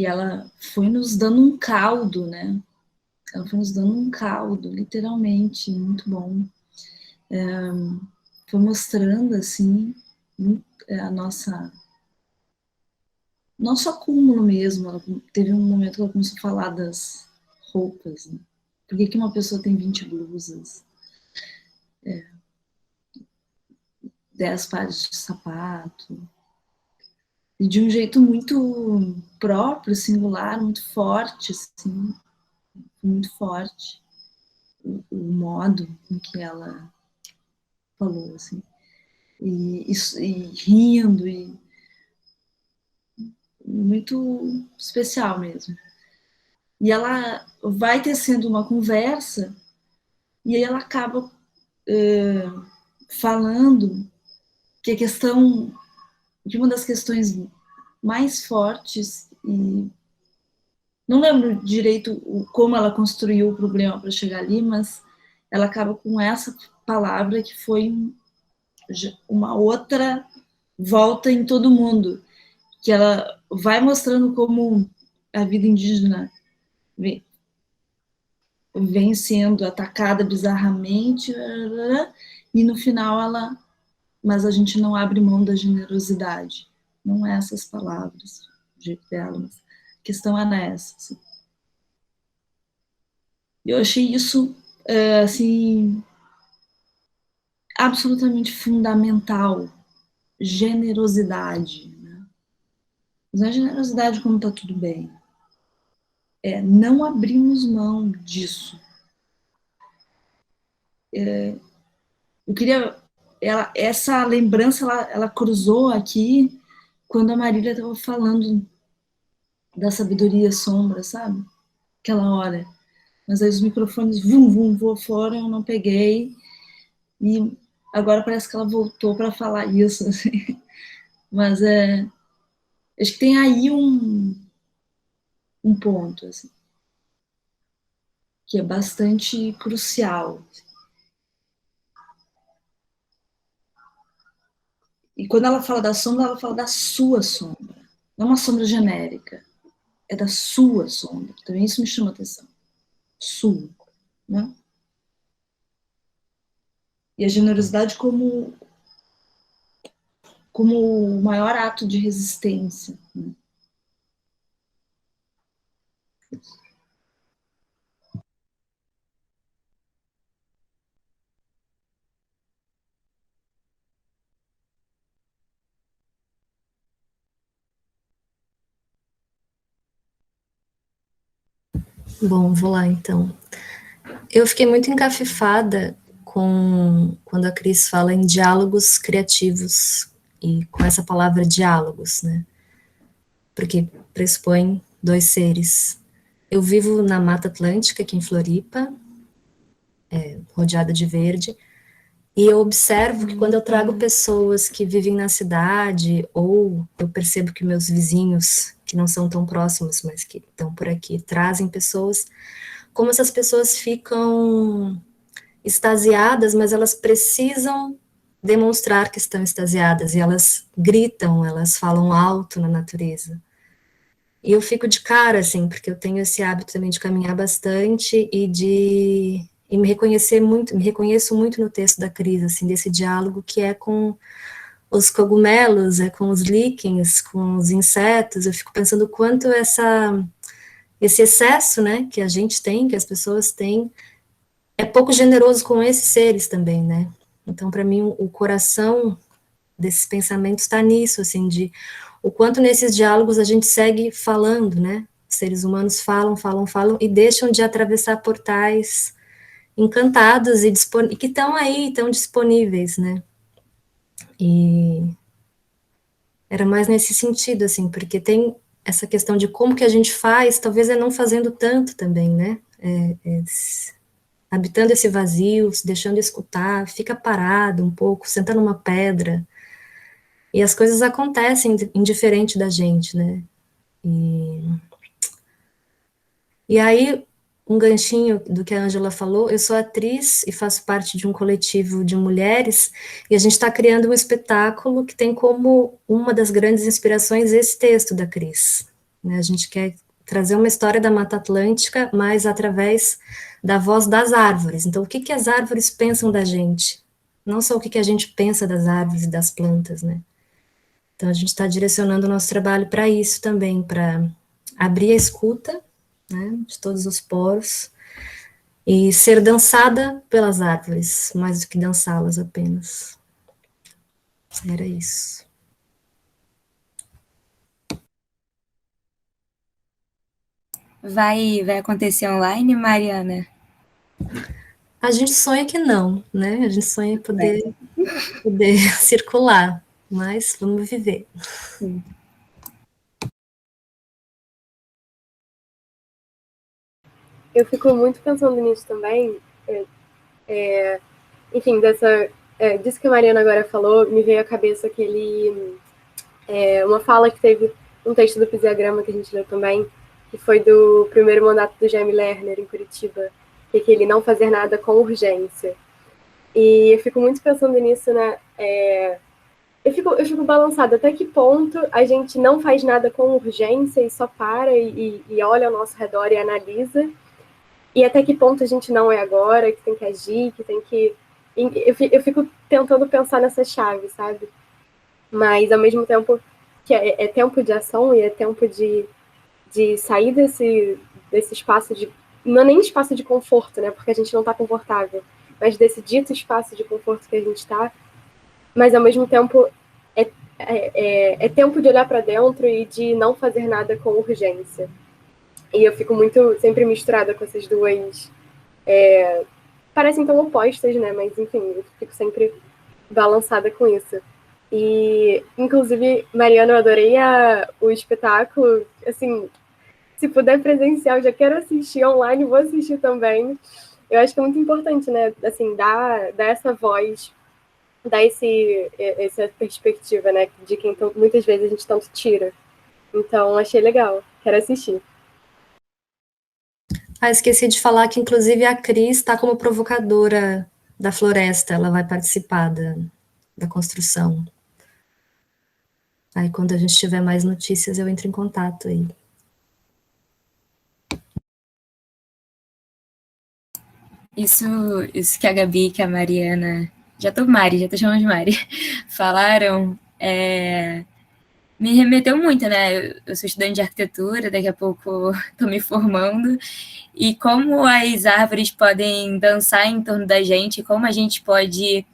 ela foi nos dando um caldo, né? Ela foi nos dando um caldo, literalmente, muito bom. Foi mostrando, assim, a nosso acúmulo mesmo. Ela teve um momento que ela começou a falar das roupas, né? Por que uma pessoa tem 20 blusas? 10 pares de sapato? E de um jeito muito próprio, singular, muito forte, assim, muito forte. O modo em que ela falou, assim. E rindo, e muito especial mesmo. E ela vai tecendo uma conversa, e aí ela acaba falando que a questão, de uma das questões mais fortes, e não lembro direito como ela construiu o problema para chegar ali, mas ela acaba com essa palavra que foi uma outra volta em todo mundo, que ela vai mostrando como a vida indígena vem sendo atacada bizarramente, e no final mas a gente não abre mão da generosidade. Não é essas palavras, o jeito dela, mas a questão era essa. Assim. Eu achei isso, assim, absolutamente fundamental. Generosidade. Né? Mas não é generosidade como está tudo bem. Não abrimos mão disso. Eu queria... essa lembrança, ela cruzou aqui quando a Marília estava falando da sabedoria sombra, sabe? Aquela hora. Mas aí os microfones voou fora, eu não peguei. E agora parece que ela voltou para falar isso. Assim. Mas acho que tem aí um ponto, assim, que é bastante crucial. E quando ela fala da sombra, ela fala da sua sombra. Não é uma sombra genérica. É da sua sombra. Também isso me chama atenção. Sua. Né? E a generosidade como o maior ato de resistência. Né? Bom, vou lá então. Eu fiquei muito encafifada quando a Cris fala em diálogos criativos e com essa palavra diálogos, né? Porque pressupõe dois seres. Eu vivo na Mata Atlântica, aqui em Floripa, rodeada de verde, e eu observo que quando eu trago pessoas que vivem na cidade, ou eu percebo que meus vizinhos, que não são tão próximos, mas que estão por aqui, trazem pessoas, como essas pessoas ficam extasiadas, mas elas precisam demonstrar que estão extasiadas, e elas gritam, elas falam alto na natureza. E eu fico de cara, assim, porque eu tenho esse hábito também de caminhar bastante e me reconheço muito no texto da Cris, assim, desse diálogo que é com os cogumelos, com os líquens, com os insetos, eu fico pensando o quanto esse excesso, né, que a gente tem, que as pessoas têm, é pouco generoso com esses seres também, né? Então, para mim, o coração desses pensamentos está nisso, assim, de o quanto nesses diálogos a gente segue falando, né? Os seres humanos falam e deixam de atravessar portais encantados e que estão aí, estão disponíveis, né? E era mais nesse sentido, assim, porque tem essa questão de como que a gente faz, talvez é não fazendo tanto também, né? Habitando esse vazio, se deixando escutar, fica parado um pouco, senta numa pedra, e as coisas acontecem indiferente da gente, né? E aí, um ganchinho do que a Ângela falou, eu sou atriz e faço parte de um coletivo de mulheres, e a gente está criando um espetáculo que tem como uma das grandes inspirações esse texto da Cris, né? A gente quer trazer uma história da Mata Atlântica, mas através da voz das árvores. Então, o que as árvores pensam da gente? Não só o que a gente pensa das árvores e das plantas, né? Então, a gente está direcionando o nosso trabalho para isso também, para abrir a escuta, né, de todos os poros, e ser dançada pelas árvores, mais do que dançá-las apenas. Era isso. Vai acontecer online, Mariana? A gente sonha que não, né? A gente sonha em poder circular, mas vamos viver. Sim. Eu fico muito pensando nisso também, enfim, disso que a Mariana agora falou, me veio à cabeça uma fala que teve um texto do Pisiagrama que a gente leu também, que foi do primeiro mandato do Jaime Lerner em Curitiba, que é aquele não fazer nada com urgência. E eu fico muito pensando nisso, né? Eu fico balançada, até que ponto a gente não faz nada com urgência e só para e olha ao nosso redor e analisa, e até que ponto a gente não é agora, que tem que agir, que tem que... Eu fico tentando pensar nessa chave, sabe? Mas, ao mesmo tempo, que é tempo de ação e é tempo de sair desse espaço de... Não é nem espaço de conforto, né? Porque a gente não está confortável, mas desse dito espaço de conforto que a gente está, mas, ao mesmo tempo, é tempo de olhar para dentro e de não fazer nada com urgência. E eu fico sempre misturada com essas duas... parecem tão opostas, né? Mas, enfim, eu fico sempre balançada com isso. E, inclusive, Mariana, eu adorei o espetáculo. Assim, se puder presencial, já quero assistir online, vou assistir também. Eu acho que é muito importante, né? Assim, dar essa voz, dar essa perspectiva, né? De quem muitas vezes a gente tanto tira. Então, achei legal. Quero assistir. Esqueci de falar que, inclusive, a Cris está como provocadora da floresta. Ela vai participar da construção. Aí, quando a gente tiver mais notícias, eu entro em contato aí. Isso que a Gabi, que a Mariana, já tô chamando de Mari, falaram, me remeteu muito, né? Eu sou estudante de arquitetura, daqui a pouco estou me formando, e como as árvores podem dançar em torno da gente, como a gente pode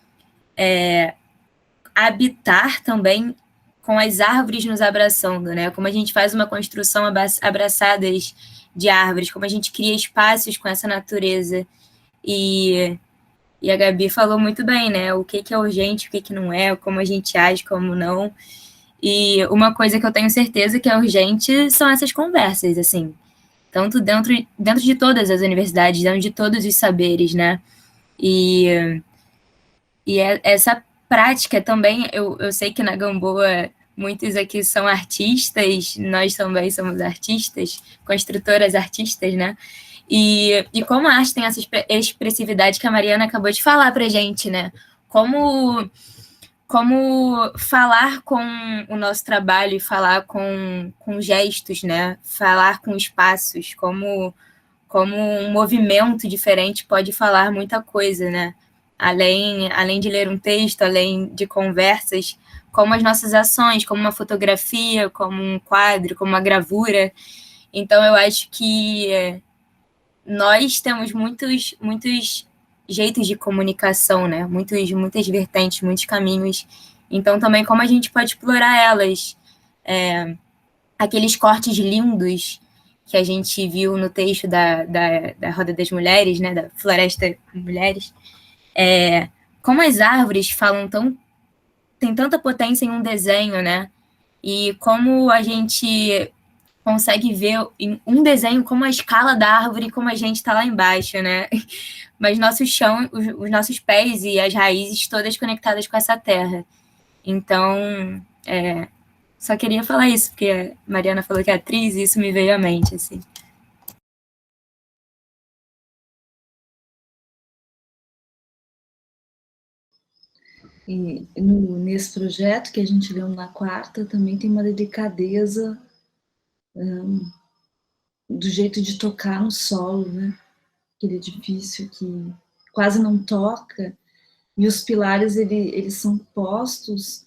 habitar também com as árvores nos abraçando, né? Como a gente faz uma construção abraçadas de árvores, como a gente cria espaços com essa natureza. E a Gabi falou muito bem, né? O que é urgente, o que não é, como a gente age, como não. E uma coisa que eu tenho certeza que é urgente são essas conversas, assim. Tanto dentro de todas as universidades, dentro de todos os saberes, né? E essa prática também, eu sei que na Gamboa muitos aqui são artistas, nós também somos artistas, construtoras artistas, né? E como a arte tem essa expressividade que a Mariana acabou de falar para a gente, né? Como falar com o nosso trabalho e falar com gestos, né? Falar com espaços, como um movimento diferente pode falar muita coisa, né? Além de ler um texto, além de conversas, como as nossas ações, como uma fotografia, como um quadro, como uma gravura. Então, eu acho que nós temos muitos jeitos de comunicação, né? Muitas vertentes, muitos caminhos. Então, também como a gente pode explorar elas. Aqueles cortes lindos que a gente viu no texto da Roda das Mulheres, né? Da Floresta Mulheres. Como as árvores falam tem tanta potência em um desenho, né? E como a gente consegue ver em um desenho como a escala da árvore, como a gente está lá embaixo, né? Mas nosso chão, os nossos pés e as raízes todas conectadas com essa terra. Então, só queria falar isso, porque a Mariana falou que é atriz e isso me veio à mente, assim. E nesse projeto que a gente leu na quarta, também tem uma delicadeza do jeito de tocar no solo, né? Aquele edifício que quase não toca, e os pilares, eles são postos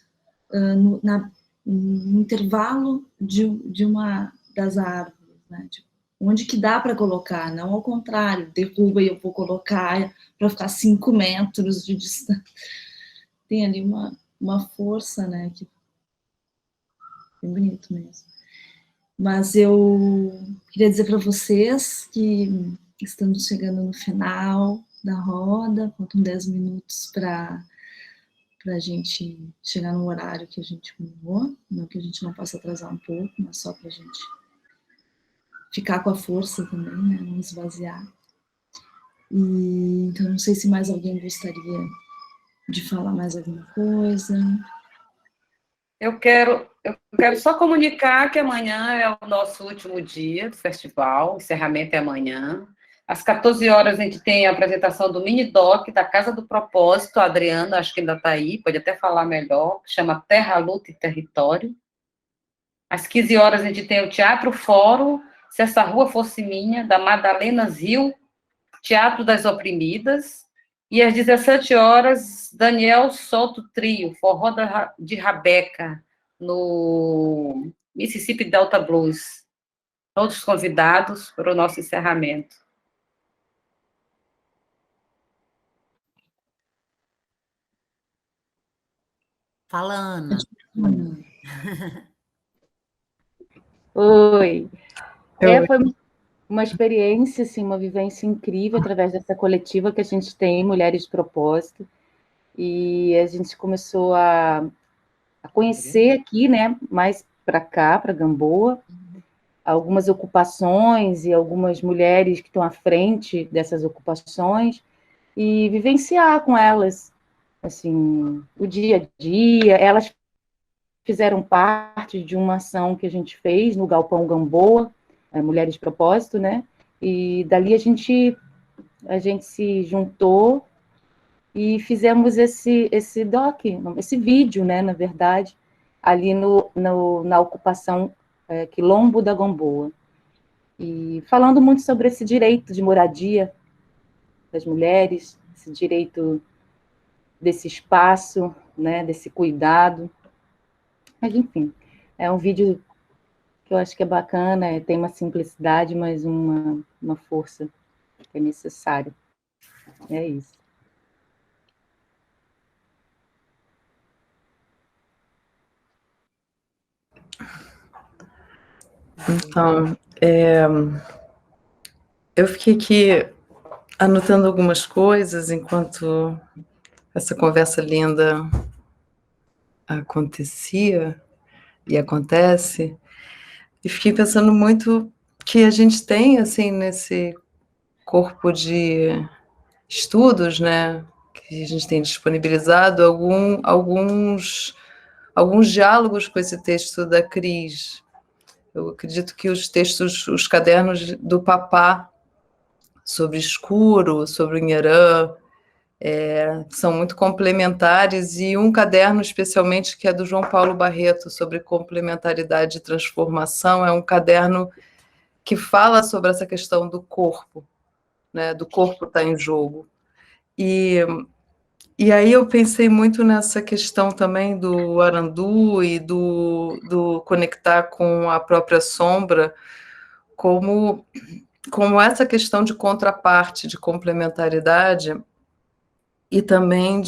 no intervalo de uma das árvores, né? Tipo, onde que dá para colocar, não ao contrário, derruba e eu vou colocar para ficar 5 metros de distância. Tem ali uma força, né, que é bonito mesmo. Mas eu queria dizer para vocês que estamos chegando no final da roda, faltam 10 minutos para a gente chegar no horário que a gente combinou, não que a gente não possa atrasar um pouco, mas só para a gente ficar com a força também, né, não esvaziar. Então, não sei se mais alguém gostaria de falar mais alguma coisa. Eu quero só comunicar que amanhã é o nosso último dia do festival, o encerramento é amanhã. Às 14 horas a gente tem a apresentação do mini-doc da Casa do Propósito, a Adriana, acho que ainda está aí, pode até falar melhor, chama Terra, Luta e Território. Às 15 horas a gente tem o Teatro Fórum, Se Essa Rua Fosse Minha, da Madalena Zil, Teatro das Oprimidas. E às 17 horas, Daniel Souto Trio, Forró de Rabeca, no Mississippi Delta Blues. Todos convidados para o nosso encerramento. Fala, Ana. Oi. Foi uma experiência, assim, uma vivência incrível através dessa coletiva que a gente tem, Mulheres de Propósito, e a gente começou a conhecer aqui, né, mais para cá, para Gamboa, algumas ocupações e algumas mulheres que estão à frente dessas ocupações, e vivenciar com elas, assim, o dia a dia. Elas fizeram parte de uma ação que a gente fez no Galpão Gamboa, Mulheres de Propósito, né? E dali a gente se juntou e fizemos esse vídeo, né, na verdade, ali na ocupação Quilombo da Gamboa. E falando muito sobre esse direito de moradia das mulheres, esse direito desse espaço, né, desse cuidado. Mas, enfim, é um vídeo que eu acho que é bacana, tem uma simplicidade, mas uma força que é necessária. É isso. Então, eu fiquei aqui anotando algumas coisas enquanto essa conversa linda acontecia e acontece, e fiquei pensando muito que a gente tem, assim, nesse corpo de estudos, né, que a gente tem disponibilizado, alguns diálogos com esse texto da Cris. Eu acredito que os textos, os cadernos do Papá, sobre escuro, sobre o Inharã, são muito complementares, e um caderno especialmente que é do João Paulo Barreto, sobre complementaridade e transformação, é um caderno que fala sobre essa questão do corpo, né, do corpo estar em jogo. E E aí eu pensei muito nessa questão também do Arandu e do conectar com a própria sombra, como essa questão de contraparte, de complementaridade, e também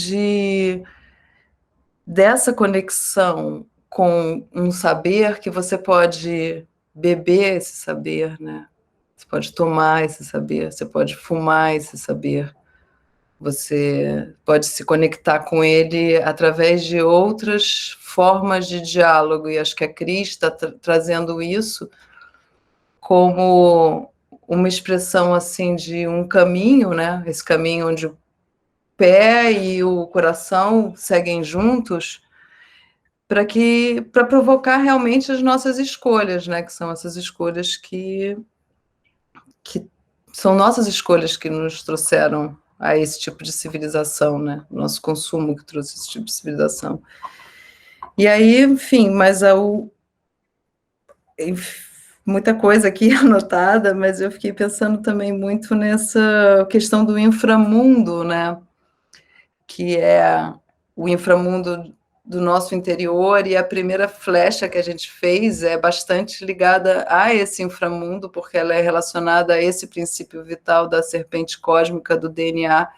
dessa conexão com um saber que você pode beber esse saber, né? Você pode tomar esse saber, você pode fumar esse saber, você pode se conectar com ele através de outras formas de diálogo, e acho que a Cris está trazendo isso como uma expressão assim de um caminho, né? Esse caminho onde o pé e o coração seguem juntos, para provocar realmente as nossas escolhas, né? Que são essas escolhas que são nossas escolhas que nos trouxeram a esse tipo de civilização, né? O nosso consumo que trouxe esse tipo de civilização. E aí, enfim, muita coisa aqui anotada, mas eu fiquei pensando também muito nessa questão do inframundo, né? Que é o inframundo do nosso interior, e a primeira flecha que a gente fez é bastante ligada a esse inframundo, porque ela é relacionada a esse princípio vital da serpente cósmica do DNA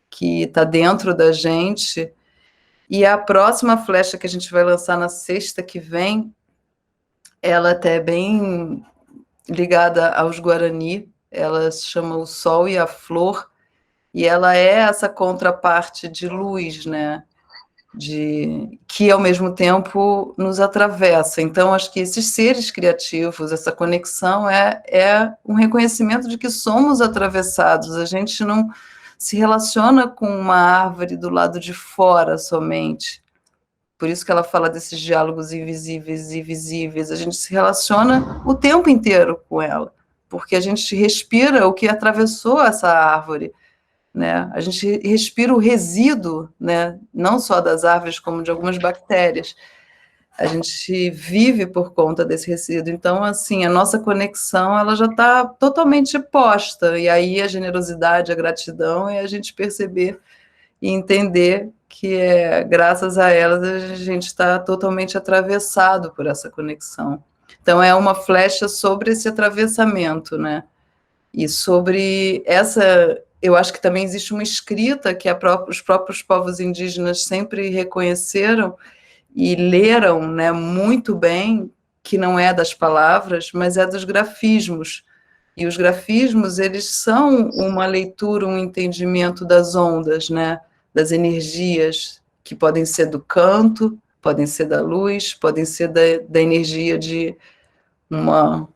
que está dentro da gente. E a próxima flecha que a gente vai lançar na sexta que vem, ela até é bem ligada aos Guarani, ela se chama O Sol e a Flor, e ela é essa contraparte de luz, né? Que ao mesmo tempo nos atravessa. Então, acho que esses seres criativos, essa conexão é um reconhecimento de que somos atravessados. A gente não se relaciona com uma árvore do lado de fora somente. Por isso que ela fala desses diálogos invisíveis e visíveis. A gente se relaciona o tempo inteiro com ela, porque a gente respira o que atravessou essa árvore, né? A gente respira o resíduo, né? Não só das árvores, como de algumas bactérias. A gente vive por conta desse resíduo. Então, assim, a nossa conexão ela já está totalmente posta. E aí a generosidade, a gratidão é a gente perceber e entender que graças a elas a gente está totalmente atravessado por essa conexão. Então, é uma flecha sobre esse atravessamento, né? E sobre essa... Eu acho que também existe uma escrita que os próprios povos indígenas sempre reconheceram e leram, né, muito bem, que não é das palavras, mas é dos grafismos. E os grafismos, eles são uma leitura, um entendimento das ondas, né, das energias, que podem ser do canto, podem ser da luz, podem ser da energia de uma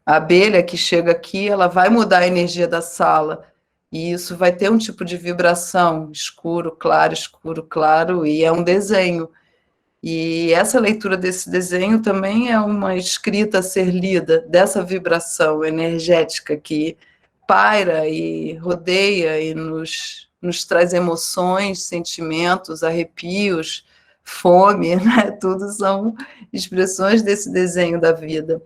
abelha que chega aqui, ela vai mudar a energia da sala, e isso vai ter um tipo de vibração, escuro, claro, e é um desenho. E essa leitura desse desenho também é uma escrita a ser lida, dessa vibração energética que paira e rodeia e nos traz emoções, sentimentos, arrepios, fome, né? Tudo são expressões desse desenho da vida.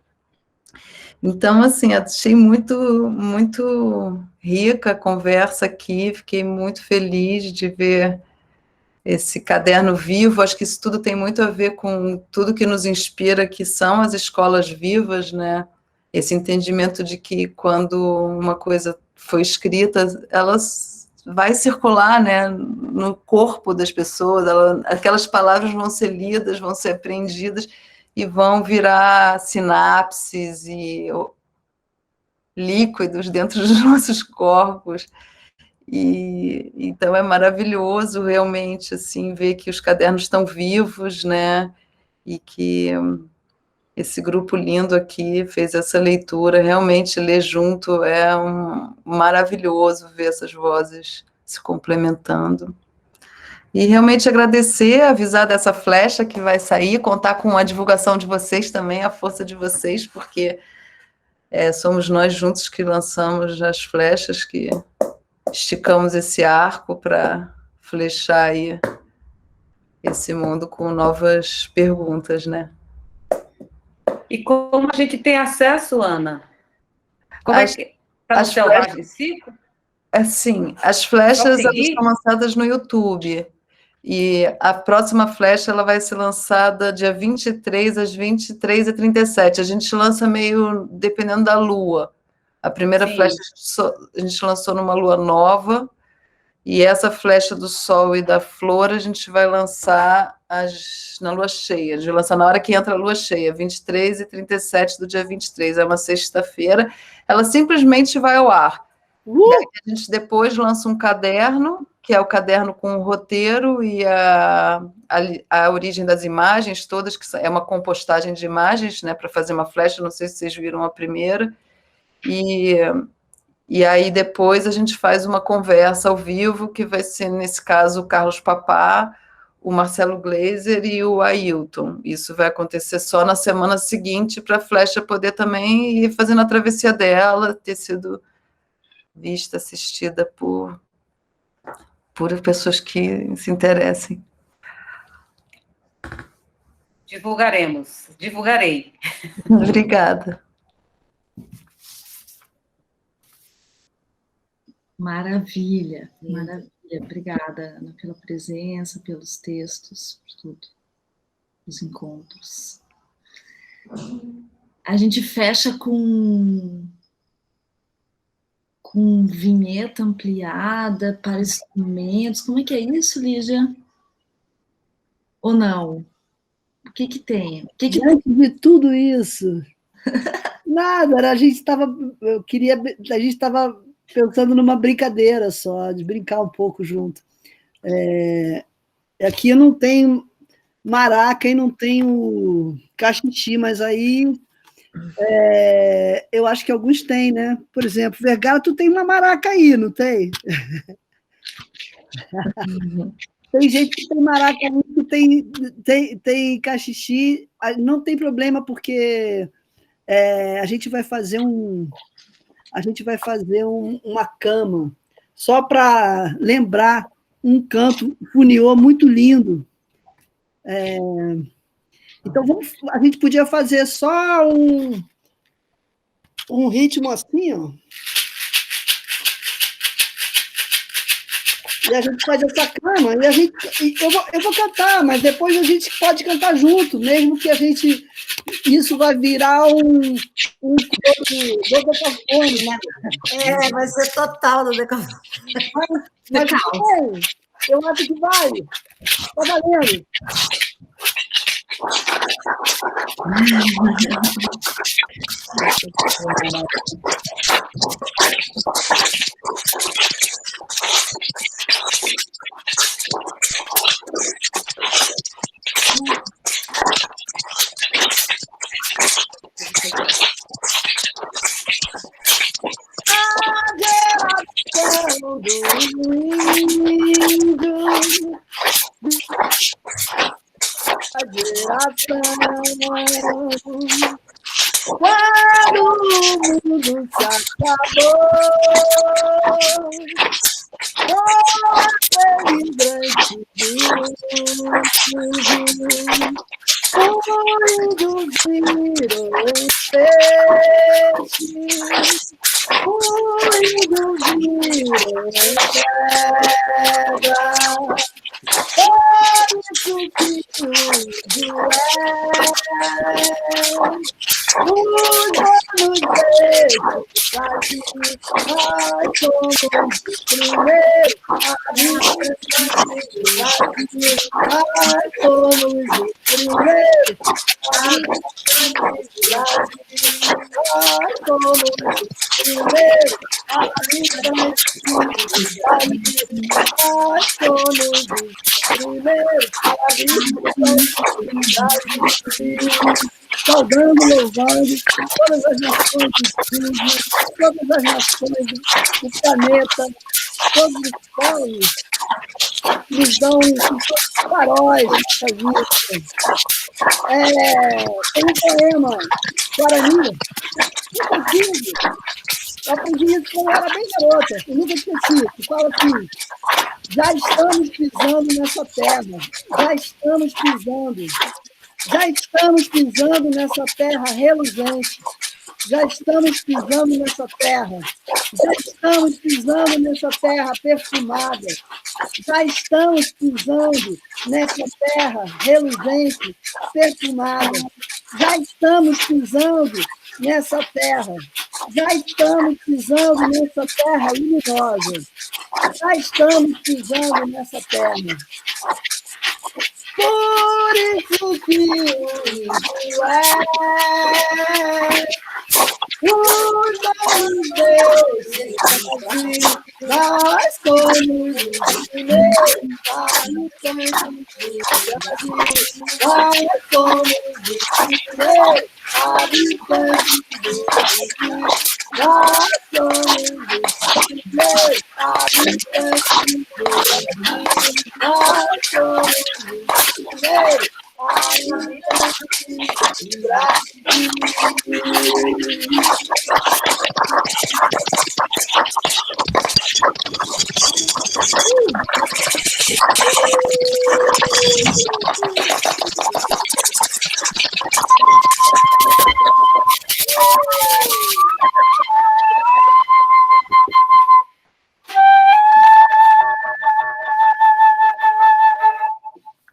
Então, assim, achei muito, muito rica a conversa aqui, fiquei muito feliz de ver esse caderno vivo. Acho que isso tudo tem muito a ver com tudo que nos inspira, que são as escolas vivas, né? Esse entendimento de que quando uma coisa foi escrita, ela vai circular, né, no corpo das pessoas, aquelas palavras vão ser lidas, vão ser aprendidas, e vão virar sinapses e líquidos dentro dos nossos corpos. E então é maravilhoso realmente assim ver que os cadernos estão vivos, né? E que esse grupo lindo aqui fez essa leitura. Realmente ler junto é maravilhoso ver essas vozes se complementando. E realmente agradecer, avisar dessa flecha que vai sair, contar com a divulgação de vocês também, a força de vocês, porque somos nós juntos que lançamos as flechas, que esticamos esse arco para flechar aí esse mundo com novas perguntas, né? E como a gente tem acesso, Ana? Como é que está no Selvagem 5? Assim, as flechas elas estão lançadas no YouTube. E a próxima flecha ela vai ser lançada dia 23 às 23h37. A gente lança meio dependendo da lua. A primeira flecha a gente lançou numa lua nova, e essa flecha do sol e da flor a gente vai lançar na lua cheia. A gente vai lançar na hora que entra a lua cheia, 23h37 do dia 23. É uma sexta-feira. Ela simplesmente vai ao ar. E aí a gente depois lança um caderno, que é o caderno com o roteiro e a origem das imagens todas, que é uma compostagem de imagens, né, para fazer uma flecha. Não sei se vocês viram a primeira. E aí depois a gente faz uma conversa ao vivo, que vai ser, nesse caso, o Carlos Papá, o Marcelo Gleiser e o Ailton. Isso vai acontecer só na semana seguinte, para a flecha poder também ir fazendo a travessia dela, ter sido vista, assistida por pessoas que se interessem. Divulgarei. Obrigada. Maravilha, maravilha. Obrigada, Ana, pela presença, pelos textos, por tudo, os encontros. A gente fecha com vinheta ampliada para instrumentos. Como é que é isso, Lígia? Ou não? O que tem? Diante de tudo isso, nada, a gente estava pensando numa brincadeira só, de brincar um pouco junto. Aqui eu não tenho maraca e não tenho cachixi, mas aí eu acho que alguns têm, né? Por exemplo, Vergara, tu tem uma maraca aí, não tem? Tem gente que tem maraca, tem cachixi, não tem problema, porque a gente vai fazer uma cama, só para lembrar um canto funiô muito lindo. Então, a gente podia fazer só um ritmo assim, ó. E a gente faz essa cama, eu vou cantar, mas depois a gente pode cantar junto, mesmo que isso vai virar um decafone, né? Vai ser total do decafone. Mas eu acho que vai. Está valendo. Quando o mundo se acabou, aquele grande mundo virou em peixe, virou em pedra. Isso que tudo os anos saudando, louvando todas as nações todas as nações do planeta, todos os povos nos dão faróis nessa vida. Tem um poema guarani, eu aprendi isso quando eu era bem garota, eu nunca esqueci, que fala assim: já estamos pisando nessa terra, já estamos pisando nessa terra reluzente, já estamos pisando nessa terra Já estamos pisando nessa terra perfumada. Já estamos pisando nessa terra reluzente, perfumada. Já estamos pisando nessa terra. Já estamos pisando nessa terra luminosa. Já estamos pisando nessa terra. Por isso que o índio é o nosso Deus, nós somos os primeiros habitantes do Brasil, nós somos os primeiros habitantes do Brasil, nós somos os primeiros habitantes do Brasil, nós somos os primeiros habitantes do Brasil.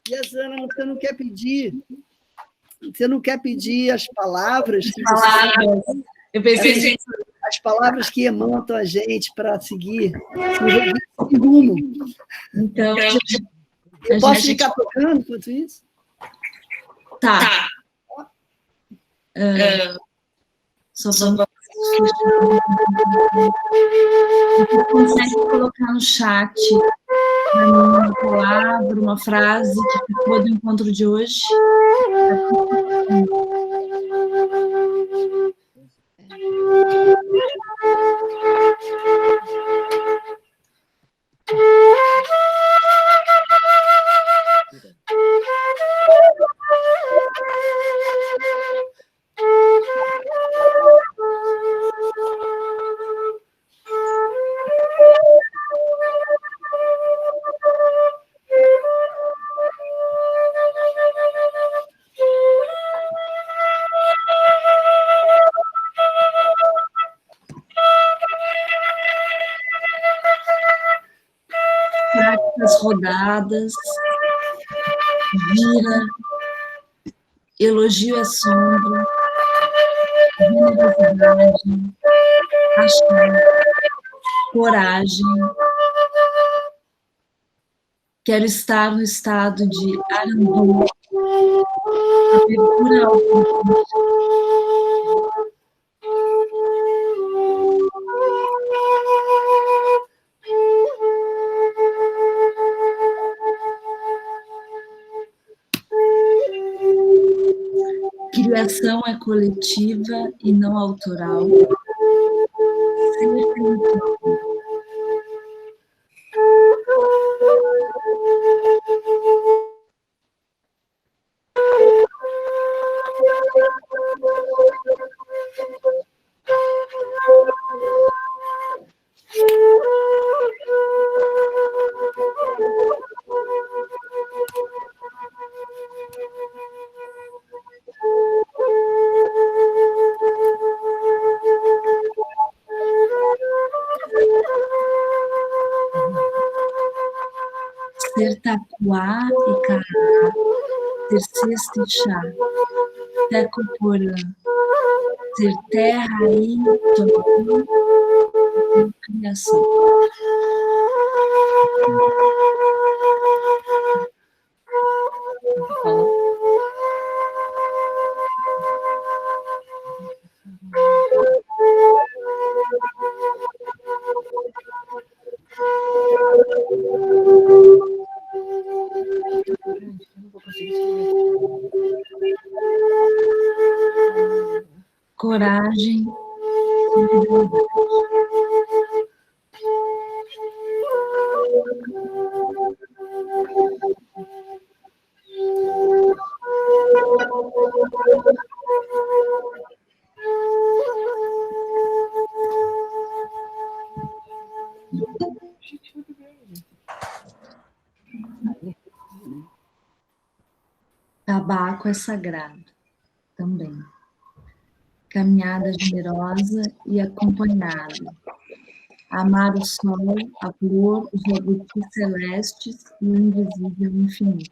E a Zana, você não quer pedir? Você não quer pedir as palavras? Eu pensei as palavras que emanam a gente para seguir o rumo. Então, eu posso ficar tocando enquanto isso? Tá. Só vamos... Você consegue colocar no chat uma palavra, uma frase que ficou do encontro de hoje? Práticas rodadas, gira, elogio é sombra, generosidade, achar, coragem. Quero estar no estado de arandu, abertura ao concurso. Criação é coletiva e não autoral. Ser taquá e cará, ser cesta e chá, tecoporã, ser terra e topo, criação. Coragem, tabaco é sagrado também. Caminhada generosa e acompanhada. amar o sol, a flor, os jabutis celestes e o invisível infinito.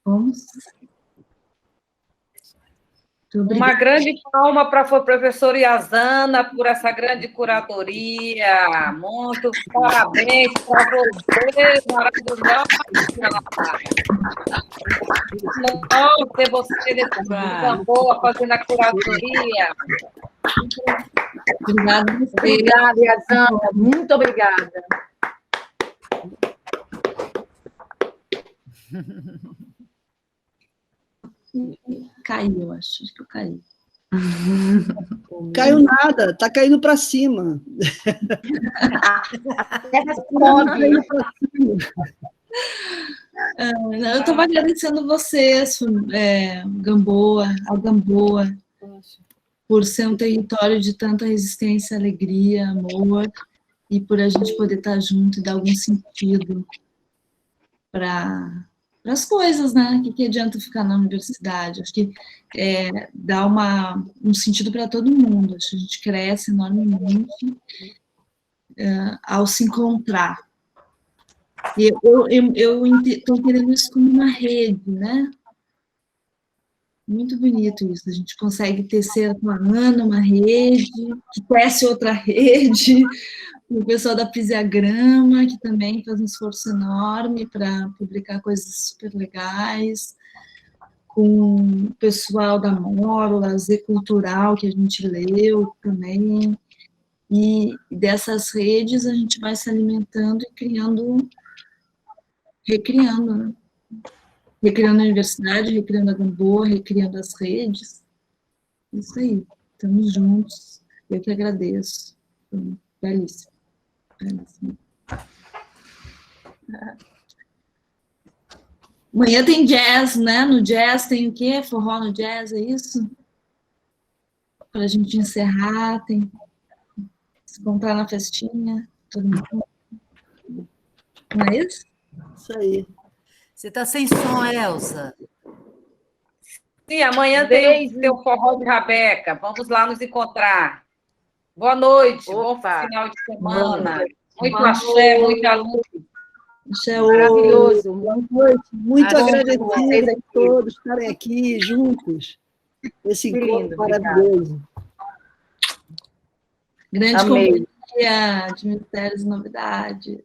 Vamos? Uma grande palma para a professora Yazana por essa grande curadoria. Muito parabéns para você, maravilhosa. Não ter você nesse Gamboa fazendo a curadoria. Obrigada, Yazana. Muito obrigada. Caiu, eu acho que eu caí. Caiu nada, está caindo para cima. Eu estava agradecendo vocês, Gamboa, a Gamboa, por ser um território de tanta resistência, alegria, amor, e por a gente poder estar junto e dar algum sentido para as coisas, né? O que adianta ficar na universidade? Acho que dá um sentido para todo mundo. Acho que a gente cresce enormemente ao se encontrar. E eu estou entendendo isso como uma rede, né? Muito bonito isso. A gente consegue tecer com a Ana uma rede, que tece outra rede, o pessoal da Pisiagrama, que também faz um esforço enorme para publicar coisas super legais, com o pessoal da Mórola, Z Cultural, que a gente leu também, e dessas redes a gente vai se alimentando e recriando, né? Recriando a universidade, recriando a Gamboa, recriando as redes. Isso aí, estamos juntos. Eu que agradeço. Belíssimo. Belíssimo. Amanhã tem jazz, né? No jazz tem o quê? Forró no jazz, é isso? Para a gente encerrar, tem se encontrar na festinha, todo mundo. Não é isso? Isso aí. Você está sem som, Elza. Sim, amanhã tem o forró de Rabeca. Vamos lá nos encontrar. Boa noite, bom final de semana. Muito axé, muita luz. Axé, maravilhoso. Boa noite. Muito agradecida a todos estarem aqui juntos. Esse encontro maravilhoso. Grande companhia de mistérios e novidades.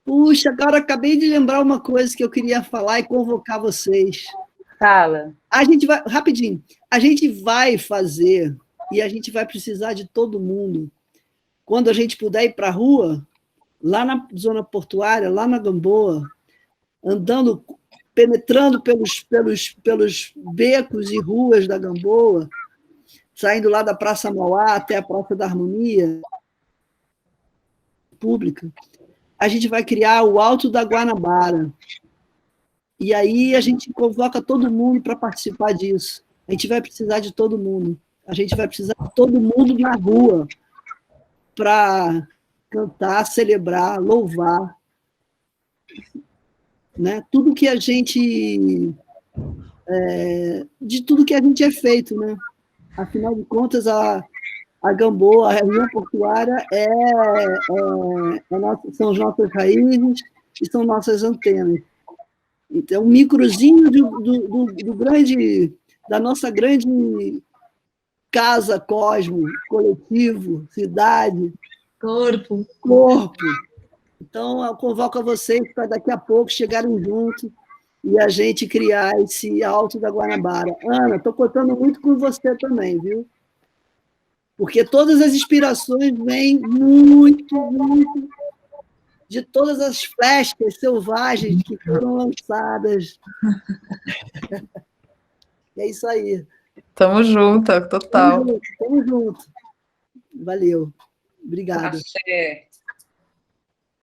Puxa, agora acabei de lembrar uma coisa que eu queria falar e convocar vocês. Fala. A gente vai, rapidinho, a gente vai fazer, e a gente vai precisar de todo mundo, quando a gente puder ir para a rua, lá na zona portuária, lá na Gamboa, andando, penetrando pelos becos e ruas da Gamboa, saindo lá da Praça Mauá até a Praça da Harmonia Pública, a gente vai criar o Alto da Guanabara. E aí a gente convoca todo mundo para participar disso. A gente vai precisar de todo mundo. A gente vai precisar de todo mundo na rua para cantar, celebrar, louvar. Né? Tudo que a gente... de tudo que a gente é feito. Né? Afinal de contas, a Gamboa, a região portuária, são as nossas raízes e são nossas antenas. Então, um microzinho da nossa grande casa, cosmo, coletivo, cidade, corpo. Então, eu convoco a vocês para daqui a pouco chegarem juntos e a gente criar esse Alto da Guanabara. Ana, estou contando muito com você também, viu? Porque todas as inspirações vêm muito de todas as flechas selvagens que foram lançadas. É isso aí. Tamo junto, total. Tamo junto. Valeu. Obrigada. Axé.